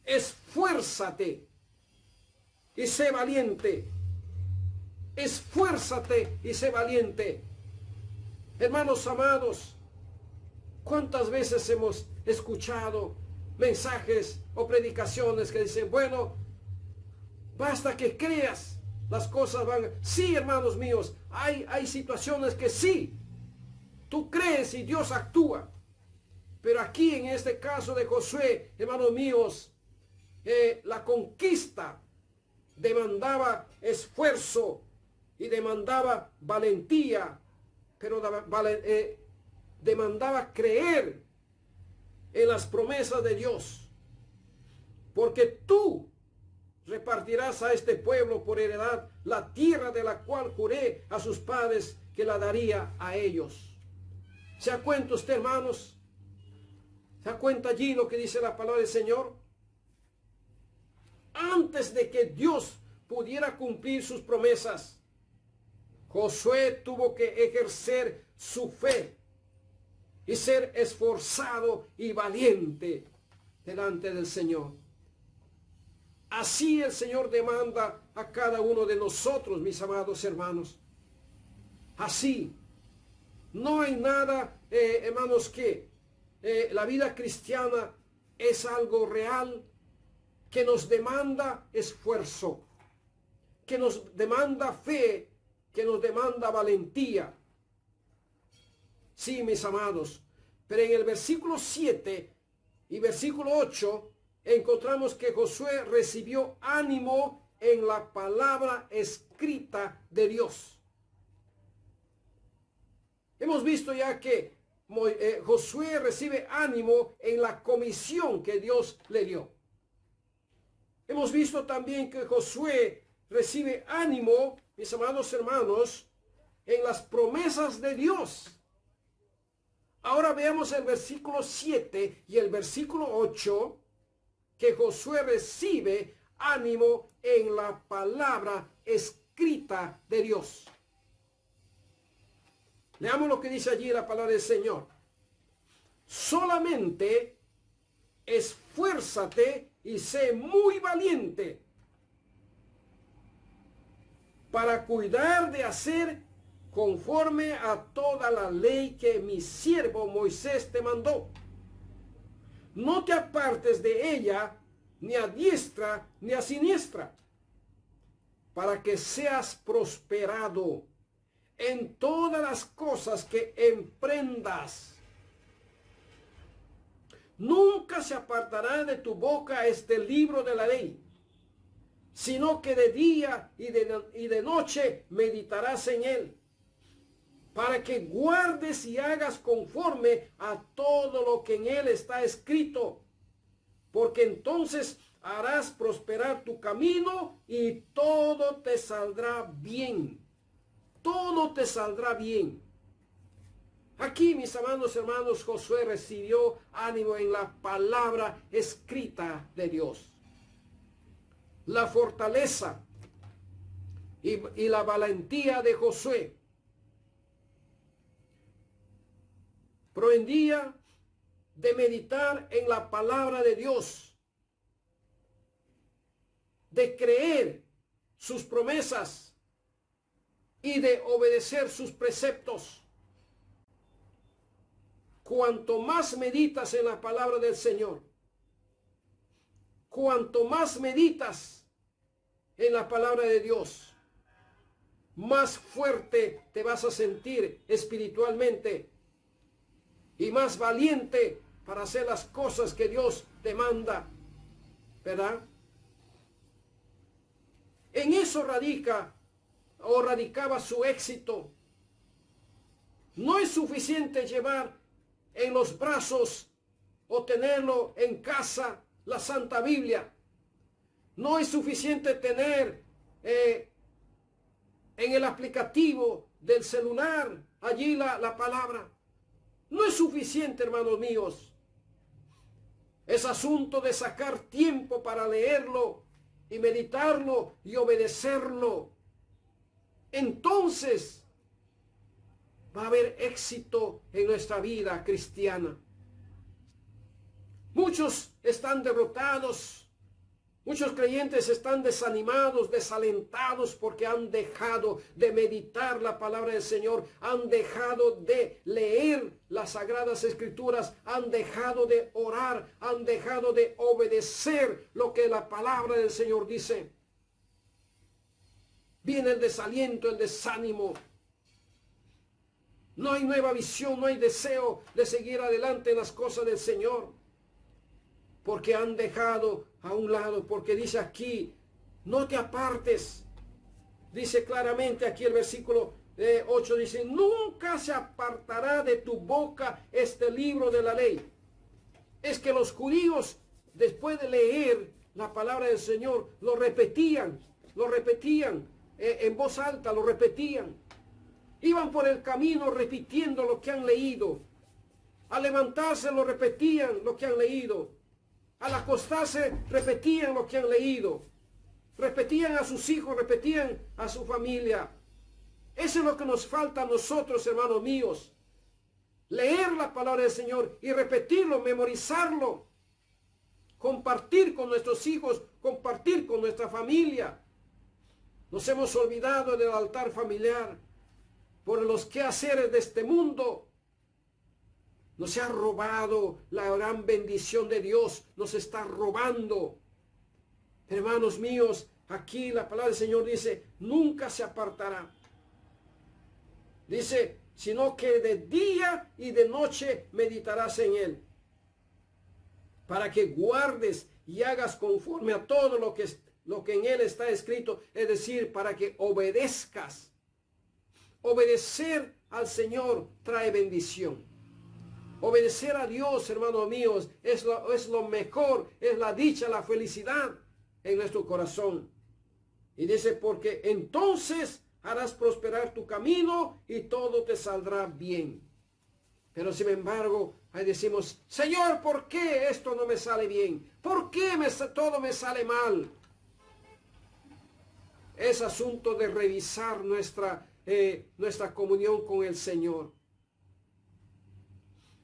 Speaker 6: esfuérzate y sé valiente. Esfuérzate y sé valiente. Hermanos amados, ¿cuántas veces hemos escuchado mensajes o predicaciones que dicen, bueno, basta que creas, las cosas van? Sí, hermanos míos, hay situaciones que sí, tú crees y Dios actúa. Pero aquí en este caso de Josué, hermanos míos, la conquista demandaba esfuerzo y demandaba valentía, pero demandaba creer en las promesas de Dios, porque tú repartirás a este pueblo por heredad la tierra de la cual juré a sus padres que la daría a ellos. ¿Se da cuenta usted, hermanos? ¿Se da cuenta allí lo que dice la palabra del Señor? Antes de que Dios pudiera cumplir sus promesas, Josué tuvo que ejercer su fe y ser esforzado y valiente delante del Señor. Así el Señor demanda a cada uno de nosotros, mis amados hermanos. Así. No hay nada, hermanos, que la vida cristiana es algo real que nos demanda esfuerzo, que nos demanda fe, que nos demanda valentía. Sí, mis amados, pero en el versículo 7 y versículo 8 encontramos que Josué recibió ánimo en la palabra escrita de Dios. Hemos visto ya que Josué recibe ánimo en la comisión que Dios le dio. Hemos visto también que Josué recibe ánimo, mis amados hermanos, en las promesas de Dios. Ahora veamos el versículo 7 y el versículo 8, que Josué recibe ánimo en la palabra escrita de Dios. Leamos lo que dice allí la palabra del Señor. Solamente esfuérzate y sé muy valiente para cuidar de hacer conforme a toda la ley que mi siervo Moisés te mandó. No te apartes de ella ni a diestra ni a siniestra, para que seas prosperado en todas las cosas que emprendas. Nunca se apartará de tu boca este libro de la ley, sino que de día y de noche meditarás en él, para que guardes y hagas conforme a todo lo que en él está escrito, porque entonces harás prosperar tu camino y todo te saldrá bien. Todo te saldrá bien. Aquí, mis amados hermanos, Josué recibió ánimo en la palabra escrita de Dios. La fortaleza y la valentía de Josué provenía de meditar en la palabra de Dios, de creer sus promesas y de obedecer sus preceptos. Cuanto más meditas en la palabra del Señor, cuanto más meditas en la palabra de Dios, más fuerte te vas a sentir espiritualmente y más valiente para hacer las cosas que Dios te manda, ¿verdad? En eso radicaba su éxito. No es suficiente llevar en los brazos o tenerlo en casa la Santa Biblia. No es suficiente tener en el aplicativo del celular allí la palabra. No es suficiente, hermanos míos. Es asunto de sacar tiempo para leerlo y meditarlo y obedecerlo. Entonces va a haber éxito en nuestra vida cristiana. Muchos están derrotados. Muchos creyentes están desanimados, desalentados porque han dejado de meditar la palabra del Señor, han dejado de leer las Sagradas Escrituras, han dejado de orar, han dejado de obedecer lo que la palabra del Señor dice. Viene el desaliento, el desánimo. No hay nueva visión, no hay deseo de seguir adelante en las cosas del Señor. Porque han dejado a un lado, porque dice aquí, no te apartes. Dice claramente aquí el versículo 8, dice, nunca se apartará de tu boca este libro de la ley. Es que los judíos, después de leer la palabra del Señor, lo repetían en voz alta, lo repetían. Iban por el camino repitiendo lo que han leído. Al levantarse lo repetían lo que han leído. Al acostarse repetían lo que han leído. Repetían a sus hijos, repetían a su familia. Eso es lo que nos falta a nosotros, hermanos míos. Leer la palabra del Señor y repetirlo, memorizarlo. Compartir con nuestros hijos, compartir con nuestra familia. Nos hemos olvidado del altar familiar por los quehaceres de este mundo. Nos ha robado la gran bendición de Dios, nos está robando. Hermanos míos, aquí la palabra del Señor dice, nunca se apartará. Dice, sino que de día y de noche meditarás en él, para que guardes y hagas conforme a todo lo que en él está escrito, es decir, para que obedezcas. Obedecer al Señor trae bendición. Obedecer a Dios, hermanos míos, es lo mejor, es la dicha, la felicidad en nuestro corazón. Y dice, porque entonces harás prosperar tu camino y todo te saldrá bien. Pero sin embargo, ahí decimos, Señor, ¿por qué esto no me sale bien? ¿Por qué todo me sale mal? Es asunto de revisar nuestra comunión con el Señor.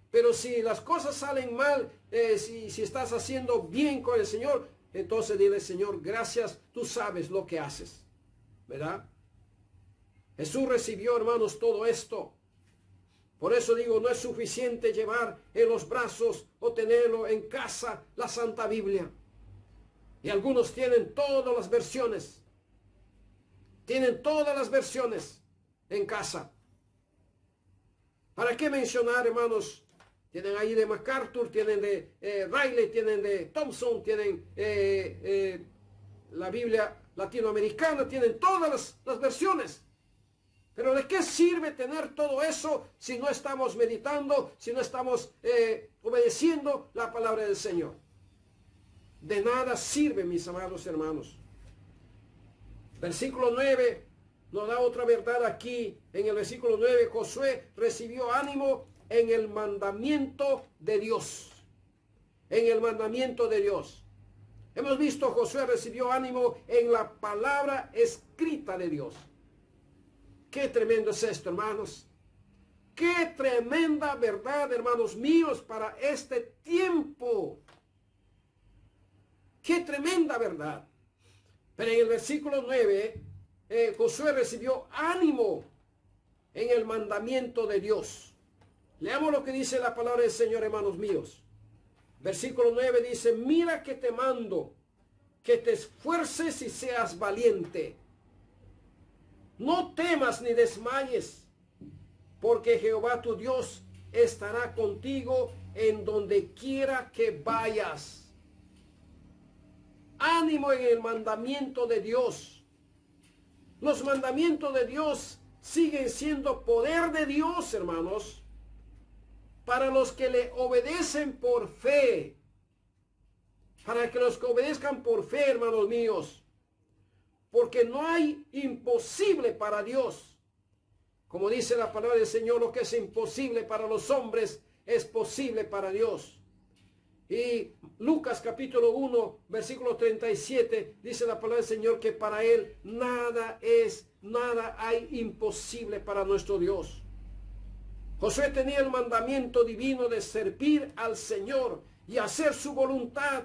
Speaker 6: Pero si las cosas salen mal, si estás haciendo bien con el Señor, entonces dile, Señor, gracias, tú sabes lo que haces. ¿Verdad? Jesús recibió, hermanos, todo esto. Por eso digo, no es suficiente llevar en los brazos o tenerlo en casa la Santa Biblia. Y algunos tienen todas las versiones. Tienen todas las versiones en casa. ¿Para qué mencionar, hermanos? Tienen ahí de MacArthur, tienen de Riley, tienen de Thompson, tienen la Biblia latinoamericana, tienen todas las versiones. Pero ¿de qué sirve tener todo eso si no estamos meditando, si no estamos obedeciendo la palabra del Señor? De nada sirve, mis amados hermanos. Versículo 9 nos da otra verdad aquí. En el versículo 9, Josué recibió ánimo en el mandamiento de Dios. En el mandamiento de Dios. Hemos visto, Josué recibió ánimo en la palabra escrita de Dios. Qué tremendo es esto, hermanos. Qué tremenda verdad, hermanos míos, para este tiempo. Qué tremenda verdad. Pero en el versículo 9, Josué recibió ánimo en el mandamiento de Dios. Leamos lo que dice la palabra del Señor, hermanos míos. Versículo 9 dice, mira que te mando, que te esfuerces y seas valiente. No temas ni desmayes, porque Jehová tu Dios estará contigo en donde quiera que vayas. Ánimo en el mandamiento de Dios. Los mandamientos de Dios siguen siendo poder de Dios, hermanos, para los que le obedecen por fe. Para que los que obedezcan por fe, hermanos míos. Porque no hay imposible para Dios. Como dice la palabra del Señor, lo que es imposible para los hombres es posible para Dios. Y Lucas capítulo 1, versículo 37, dice la palabra del Señor que para Él nada hay imposible para nuestro Dios. Josué tenía el mandamiento divino de servir al Señor y hacer su voluntad.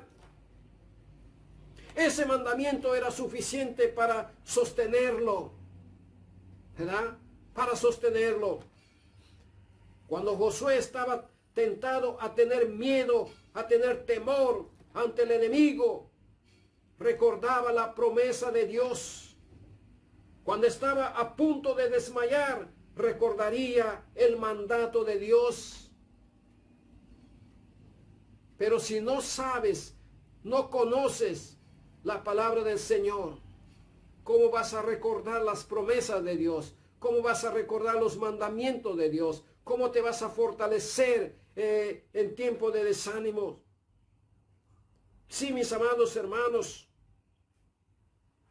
Speaker 6: Ese mandamiento era suficiente para sostenerlo, ¿verdad? Para sostenerlo. Cuando Josué estaba tentado a tener miedo, a tener temor ante el enemigo, recordaba la promesa de Dios. Cuando estaba a punto de desmayar, recordaría el mandato de Dios. Pero si no sabes, no conoces la palabra del Señor, ¿cómo vas a recordar las promesas de Dios? ¿Cómo vas a recordar los mandamientos de Dios? ¿Cómo te vas a fortalecer en tiempo de desánimo? Sí, mis amados hermanos,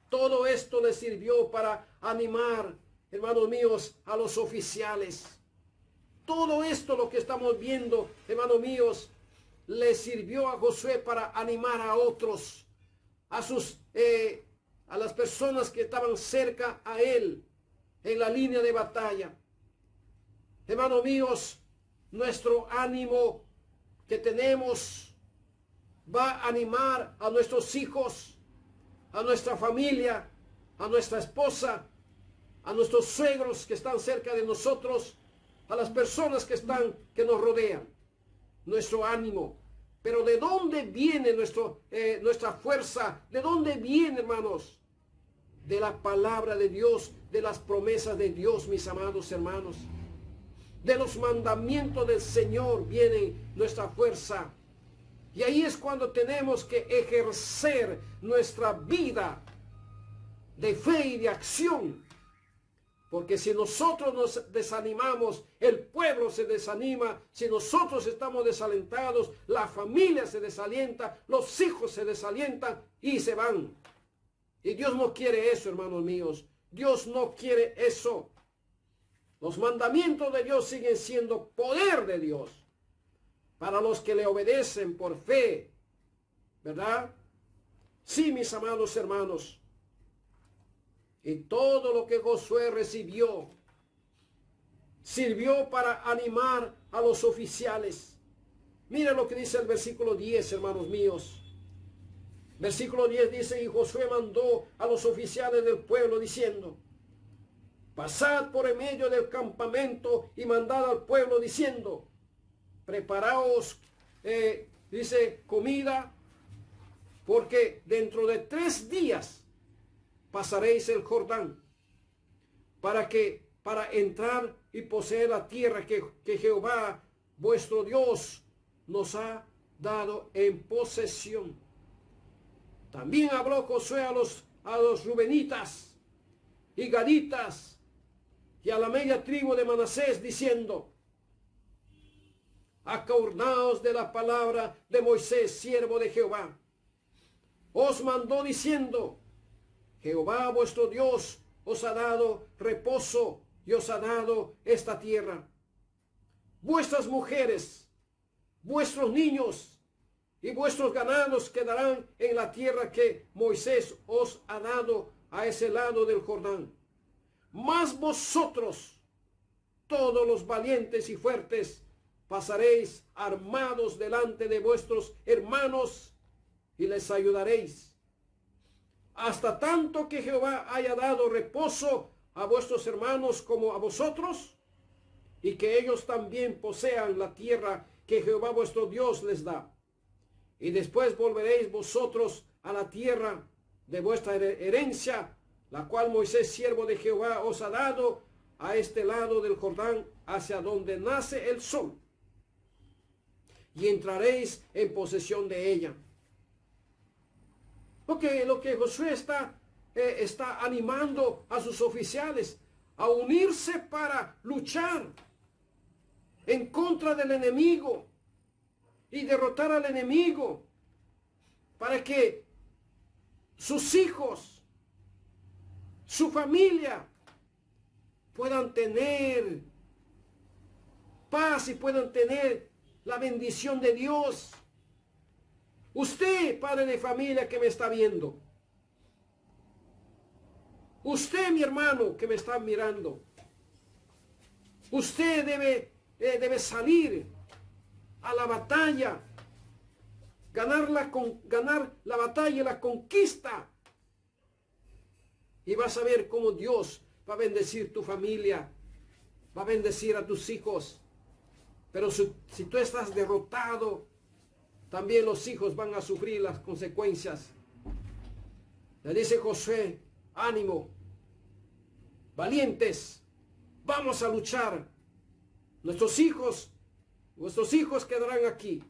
Speaker 6: todo esto les sirvió para animar, hermanos míos, a los oficiales. todo esto, lo que estamos viendo, hermanos míos, le sirvió a Josué para animar a otros, a las personas que estaban cerca a él en la línea de batalla. Hermanos míos, nuestro ánimo que tenemos va a animar a nuestros hijos, a nuestra familia, a nuestra esposa, a nuestros suegros que están cerca de nosotros, a las personas que nos rodean. Nuestro ánimo. Pero ¿de dónde viene nuestra fuerza? ¿De dónde viene, hermanos? De la palabra de Dios, de las promesas de Dios, mis amados hermanos. De los mandamientos del Señor viene nuestra fuerza. Y ahí es cuando tenemos que ejercer nuestra vida de fe y de acción. Porque si nosotros nos desanimamos, el pueblo se desanima. Si nosotros estamos desalentados, la familia se desalienta, los hijos se desalientan y se van. Y Dios no quiere eso, hermanos míos. Dios no quiere eso. Los mandamientos de Dios siguen siendo poder de Dios para los que le obedecen por fe, ¿verdad? Sí, mis amados hermanos. Y todo lo que Josué recibió sirvió para animar a los oficiales. Mira lo que dice el versículo 10, hermanos míos. Versículo 10 dice: y Josué mandó a los oficiales del pueblo diciendo: pasad por en medio del campamento y mandad al pueblo diciendo: preparaos, dice, comida, porque dentro de 3 días pasaréis el Jordán para entrar y poseer la tierra que Jehová vuestro Dios nos ha dado en posesión. También habló Josué a los rubenitas y gaditas y a la media tribu de Manasés diciendo: acordaos de la palabra de Moisés, siervo de Jehová. Os mandó diciendo: Jehová vuestro Dios os ha dado reposo y os ha dado esta tierra. Vuestras mujeres, vuestros niños y vuestros ganados quedarán en la tierra que Moisés os ha dado a ese lado del Jordán. Mas vosotros, todos los valientes y fuertes, pasaréis armados delante de vuestros hermanos y les ayudaréis, hasta tanto que Jehová haya dado reposo a vuestros hermanos como a vosotros, y que ellos también posean la tierra que Jehová vuestro Dios les da. Y después volveréis vosotros a la tierra de vuestra herencia, la cual Moisés, siervo de Jehová, os ha dado a este lado del Jordán, hacia donde nace el sol, y entraréis en posesión de ella. Porque lo que Josué está animando a sus oficiales a unirse para luchar en contra del enemigo y derrotar al enemigo, para que sus hijos, su familia puedan tener paz y puedan tener la bendición de Dios. Usted, padre de familia que me está viendo, usted, mi hermano que me está mirando, usted debe salir a la batalla, ganar la batalla y la conquista, y vas a ver cómo Dios va a bendecir tu familia, va a bendecir a tus hijos. Pero si tú estás derrotado, también los hijos van a sufrir las consecuencias. Le dice Josué: ánimo, valientes, vamos a luchar. Vuestros hijos quedarán aquí.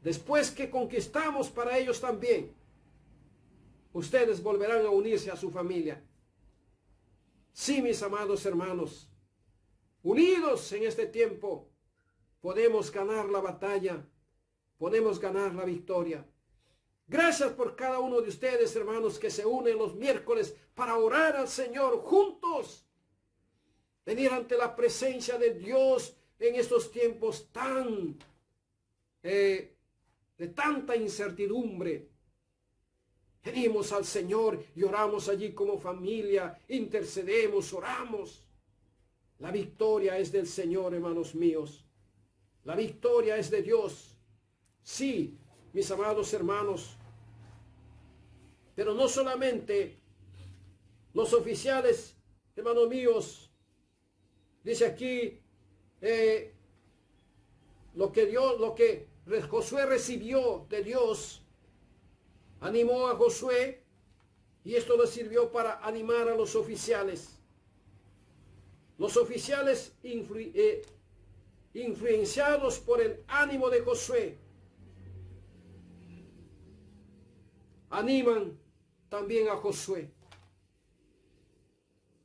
Speaker 6: Después que conquistamos para ellos también, ustedes volverán a unirse a su familia. Sí, mis amados hermanos, unidos en este tiempo, podemos ganar la batalla. Podemos ganar la victoria. Gracias por cada uno de ustedes, hermanos, que se unen los miércoles para orar al Señor juntos venir ante la presencia de Dios en estos tiempos de tanta incertidumbre. Venimos al Señor y oramos allí como familia, intercedemos, oramos. La victoria es del Señor, hermanos míos. La victoria es de Dios. Sí, mis amados hermanos. Pero no solamente los oficiales, hermanos míos, dice aquí, lo que Josué recibió de Dios, animó a Josué, y esto le sirvió para animar a los oficiales. Los oficiales influenciados por el ánimo de Josué, animan también a Josué.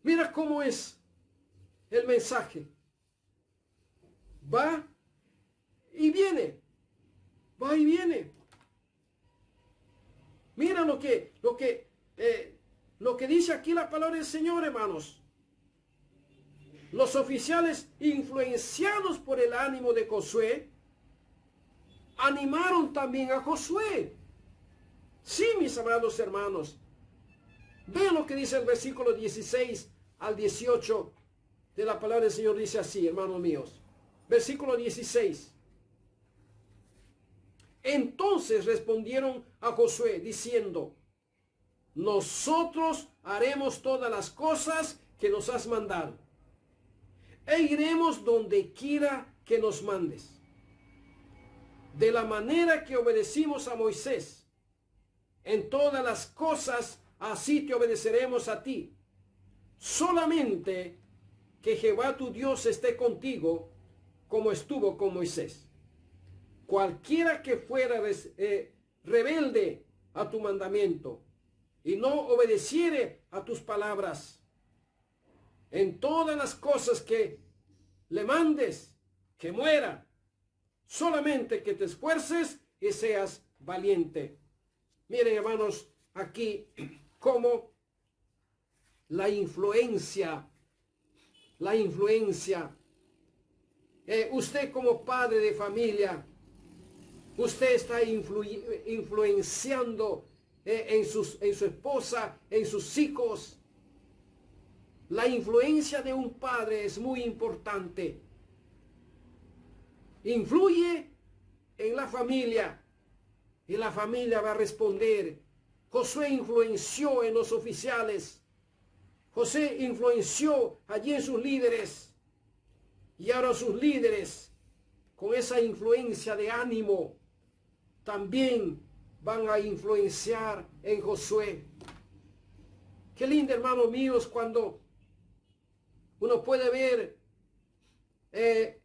Speaker 6: Mira cómo es el mensaje. Va y viene. Va y viene. Mira lo que dice aquí la palabra del Señor, hermanos. Los oficiales, influenciados por el ánimo de Josué, animaron también a Josué. Sí, mis amados hermanos. Vean lo que dice el versículo 16 al 18 de la palabra del Señor. Dice así, hermanos míos. Versículo 16. Entonces respondieron a Josué diciendo: nosotros haremos todas las cosas que nos has mandado, e iremos donde quiera que nos mandes, de la manera que obedecimos a Moisés. En todas las cosas así te obedeceremos a ti. Solamente que Jehová tu Dios esté contigo, como estuvo con Moisés. Cualquiera que fuera rebelde a tu mandamiento y no obedeciere a tus palabras, en todas las cosas que le mandes, que muera. Solamente que te esfuerces y seas valiente. Miren, hermanos, aquí como la influencia, usted como padre de familia, usted está influenciando en su esposa, en sus hijos. La influencia de un padre es muy importante. Influye en la familia y la familia va a responder. Josué influenció en los oficiales. José influenció allí en sus líderes. Y ahora sus líderes, con esa influencia de ánimo, también van a influenciar en Josué. Qué lindo, hermanos míos, cuando uno puede ver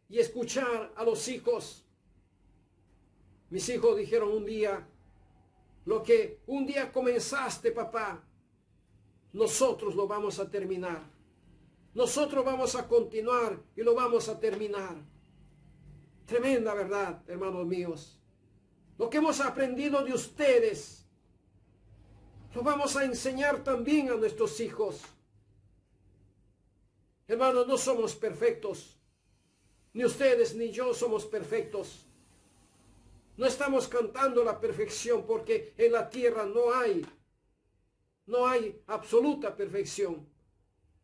Speaker 6: y escuchar a los hijos. Mis hijos dijeron un día: lo que un día comenzaste, papá, nosotros lo vamos a terminar. Nosotros vamos a continuar y lo vamos a terminar. Tremenda verdad, hermanos míos. Lo que hemos aprendido de ustedes, lo vamos a enseñar también a nuestros hijos. Hermanos, no somos perfectos. Ni ustedes ni yo somos perfectos. No estamos cantando la perfección, porque en la tierra no hay absoluta perfección.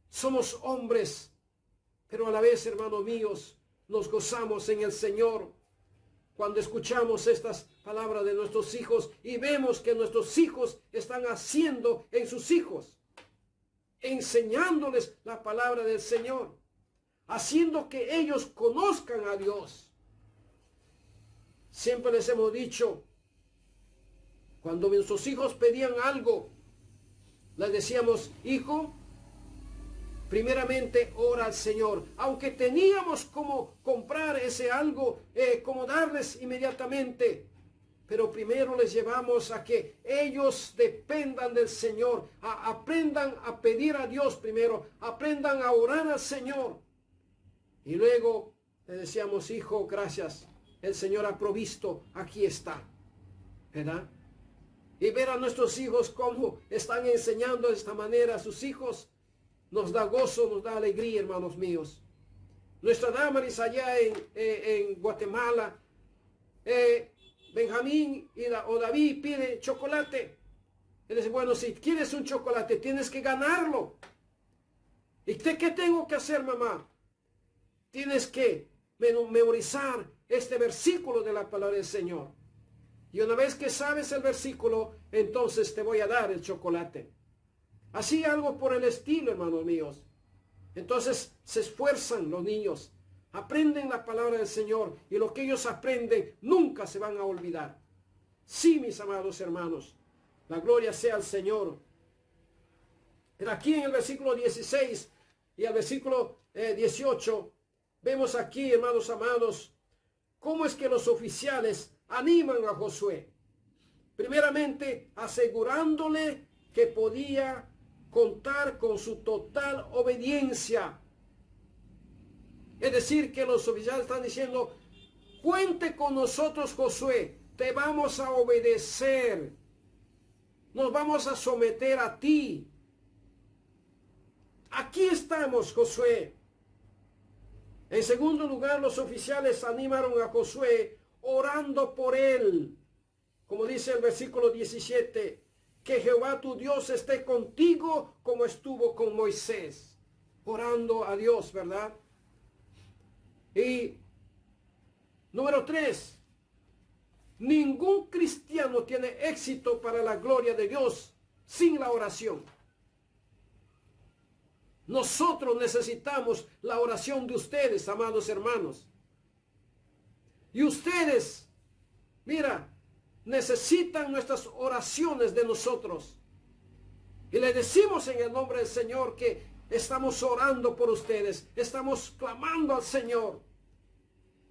Speaker 6: Somos hombres, pero a la vez, hermanos míos, nos gozamos en el Señor cuando escuchamos estas palabras de nuestros hijos y vemos que nuestros hijos están haciendo en sus hijos, enseñándoles la palabra del Señor, haciendo que ellos conozcan a Dios. Siempre les hemos dicho, cuando nuestros hijos pedían algo, les decíamos: hijo, primeramente ora al Señor. Aunque teníamos como comprar ese algo, como darles inmediatamente, pero primero les llevamos a que ellos dependan del Señor, aprendan a pedir a Dios primero, aprendan a orar al Señor. Y luego les decíamos: hijo, gracias, el Señor ha provisto, aquí está, ¿verdad? Y ver a nuestros hijos cómo están enseñando de esta manera a sus hijos, nos da gozo, nos da alegría, hermanos míos. Nuestra Damaris allá en Guatemala, Benjamín o David pide chocolate. Él dice, bueno, si quieres un chocolate, tienes que ganarlo. ¿Y qué tengo que hacer, mamá? Tienes que memorizar este versículo de la palabra del Señor. Y una vez que sabes el versículo, entonces te voy a dar el chocolate. Así algo por el estilo, hermanos míos. Entonces se esfuerzan los niños, aprenden la palabra del Señor, y lo que ellos aprenden nunca se van a olvidar. Sí, mis amados hermanos, la gloria sea al Señor. Pero aquí en el versículo 16 y el versículo 18, vemos aquí, hermanos amados, cómo es que los oficiales animan a Josué. Primeramente, asegurándole que podía contar con su total obediencia. Es decir, que los oficiales están diciendo, cuente con nosotros, Josué, te vamos a obedecer, nos vamos a someter a ti. Aquí estamos, Josué. En segundo lugar, los oficiales animaron a Josué orando por él. Como dice el versículo 17, que Jehová tu Dios esté contigo como estuvo con Moisés. Orando a Dios, ¿verdad? Y número 3, ningún cristiano tiene éxito para la gloria de Dios sin la oración. Nosotros necesitamos la oración de ustedes, amados hermanos. Y ustedes, mira, necesitan nuestras oraciones de nosotros. Y le decimos en el nombre del Señor que estamos orando por ustedes. Estamos clamando al Señor.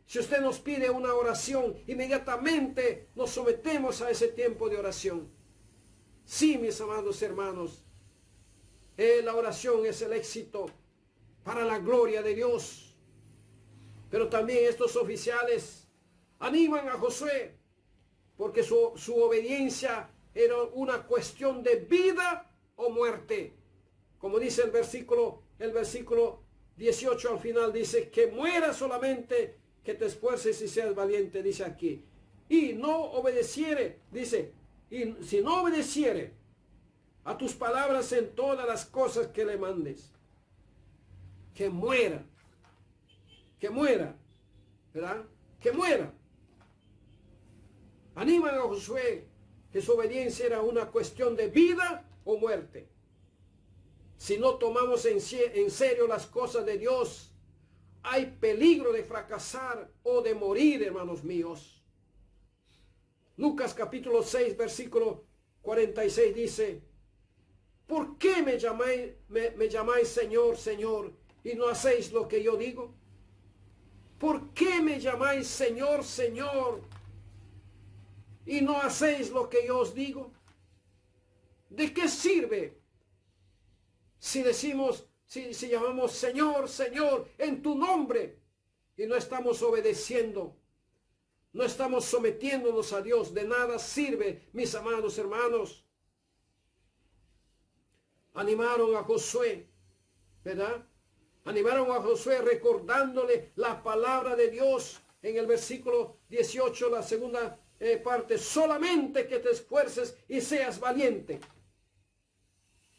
Speaker 6: Si usted nos pide una oración, inmediatamente nos sometemos a ese tiempo de oración. Sí, mis amados hermanos. La oración es el éxito para la gloria de Dios. Pero también estos oficiales animan a Josué porque su obediencia era una cuestión de vida o muerte. Como dice el versículo 18 al final, dice que muera solamente, que te esfuerces y seas valiente, dice aquí. Y no obedeciere, dice, y si no obedeciere a tus palabras en todas las cosas que le mandes, que muera, ¿verdad? Que muera. Animan a Josué que su obediencia era una cuestión de vida o muerte. Si no tomamos en serio las cosas de Dios, hay peligro de fracasar o de morir, hermanos míos. Lucas capítulo 6, versículo 46 dice, ¿por qué me llamáis Señor, Señor, y no hacéis lo que yo digo? ¿Por qué me llamáis Señor, Señor, y no hacéis lo que yo os digo? ¿De qué sirve si decimos, si llamamos Señor, Señor, en tu nombre, y no estamos obedeciendo, no estamos sometiéndonos a Dios? De nada sirve, mis amados hermanos. Animaron a Josué, ¿verdad? Animaron a Josué recordándole la palabra de Dios en el versículo 18, la segunda parte. Solamente que te esfuerces y seas valiente.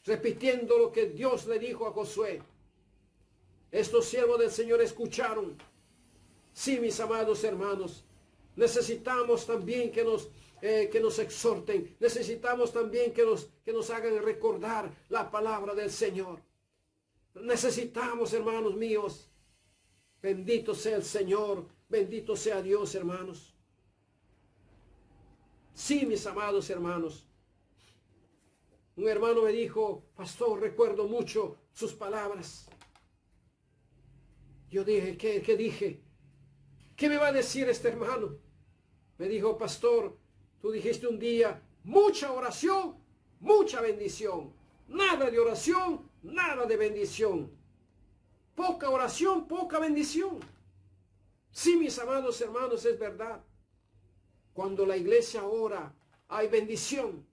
Speaker 6: Repitiendo lo que Dios le dijo a Josué. Estos siervos del Señor escucharon. Sí, mis amados hermanos, necesitamos también que nos exhorten. Necesitamos también que nos hagan recordar la palabra del Señor. Necesitamos, hermanos míos. Bendito sea el Señor. Bendito sea Dios, hermanos. Sí, mis amados hermanos. Un hermano me dijo, pastor, recuerdo mucho sus palabras. Yo dije, ¿qué dije? ¿Qué me va a decir este hermano? Me dijo, pastor, tú dijiste un día, mucha oración, mucha bendición. Nada de oración, nada de bendición. Poca oración, poca bendición. Sí, mis amados hermanos, es verdad. Cuando la iglesia ora, hay bendición.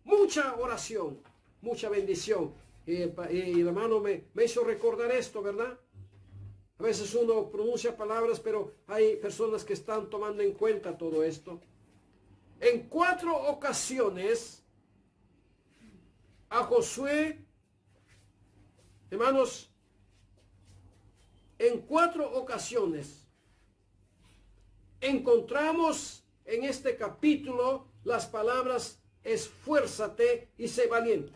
Speaker 6: Mucha oración, mucha bendición. Y el hermano me hizo recordar esto, ¿verdad? A veces uno pronuncia palabras, pero hay personas que están tomando en cuenta todo esto. En 4 ocasiones a Josué, hermanos, en 4 ocasiones encontramos en este capítulo las palabras esfuérzate y sé valiente.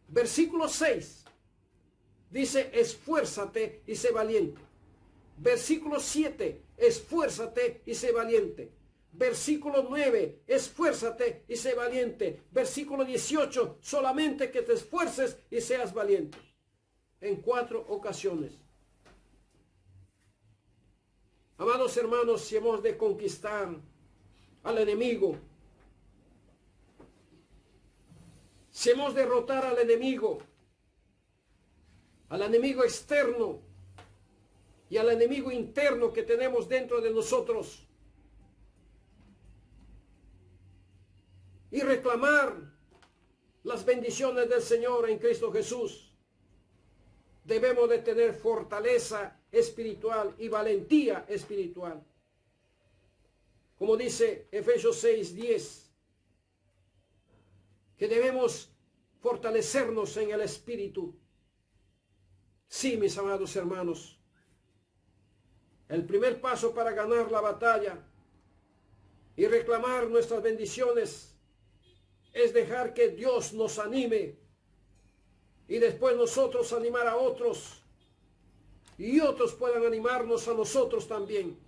Speaker 6: Versículo 6 dice esfuérzate y sé valiente. Versículo 7, esfuérzate y sé valiente. Versículo 9, esfuérzate y sé valiente. Versículo 18, solamente que te esfuerces y seas valiente. En 4 ocasiones. Amados hermanos, si hemos de conquistar al enemigo, si hemos de derrotar al enemigo externo y al enemigo interno que tenemos dentro de nosotros, y reclamar las bendiciones del Señor en Cristo Jesús, debemos de tener fortaleza espiritual y valentía espiritual. Como dice Efesios 6:10, que debemos fortalecernos en el espíritu. Sí, mis amados hermanos, el primer paso para ganar la batalla y reclamar nuestras bendiciones es dejar que Dios nos anime y después nosotros animar a otros y otros puedan animarnos a nosotros también.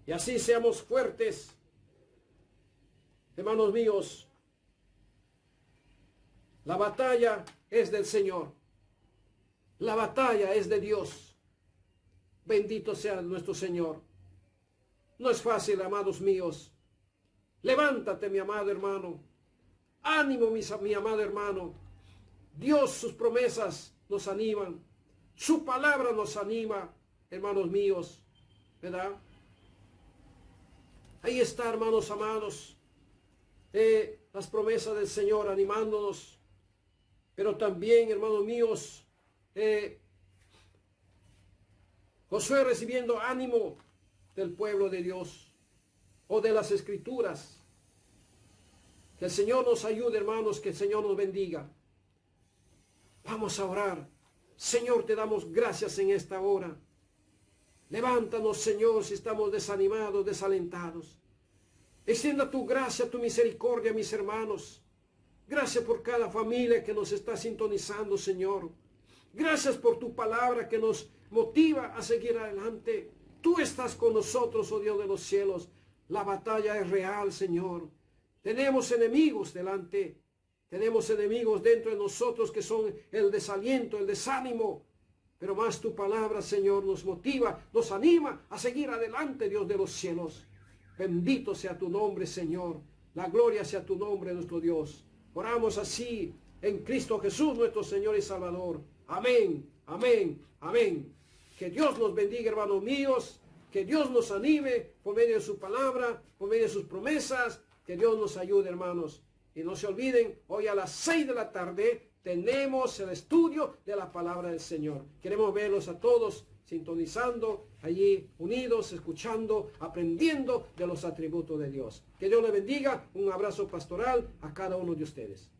Speaker 6: Y así seamos fuertes, hermanos míos. La batalla es del Señor. La batalla es de Dios. Bendito sea nuestro Señor. No es fácil, amados míos. Levántate, mi amado hermano. Ánimo, mi amado hermano. Dios, sus promesas nos animan. Su palabra nos anima, hermanos míos. ¿Verdad? Ahí está, hermanos amados. Las promesas del Señor animándonos. Pero también, hermanos míos, Josué recibiendo ánimo del pueblo de Dios o de las Escrituras. Que el Señor nos ayude, hermanos, que el Señor nos bendiga. Vamos a orar. Señor, te damos gracias en esta hora. Levántanos, Señor, si estamos desanimados, desalentados. Extienda tu gracia, tu misericordia, mis hermanos. Gracias por cada familia que nos está sintonizando, Señor. Gracias por tu palabra que nos motiva a seguir adelante. Tú estás con nosotros, oh Dios de los cielos. La batalla es real, Señor. Tenemos enemigos delante. Tenemos enemigos dentro de nosotros que son el desaliento, el desánimo. Pero más tu palabra, Señor, nos motiva, nos anima a seguir adelante, Dios de los cielos. Bendito sea tu nombre, Señor. La gloria sea tu nombre, nuestro Dios. Oramos así en Cristo Jesús, nuestro Señor y Salvador. Amén, amén, amén. Que Dios nos bendiga, hermanos míos. Que Dios nos anime por medio de su palabra, por medio de sus promesas. Que Dios nos ayude, hermanos. Y no se olviden, hoy a las 6 de la tarde tenemos el estudio de la palabra del Señor. Queremos verlos a todos sintonizando, allí unidos, escuchando, aprendiendo de los atributos de Dios. Que Dios les bendiga. Un abrazo pastoral a cada uno de ustedes.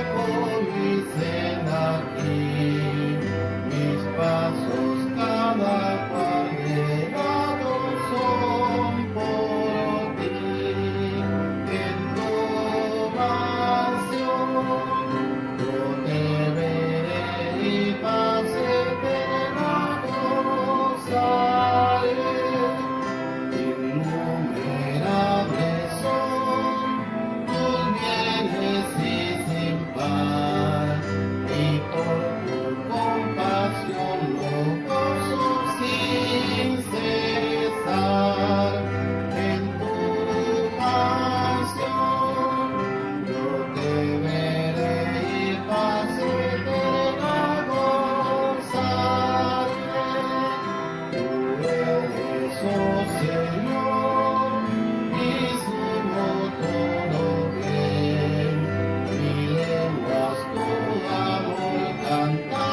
Speaker 4: Con mi cena la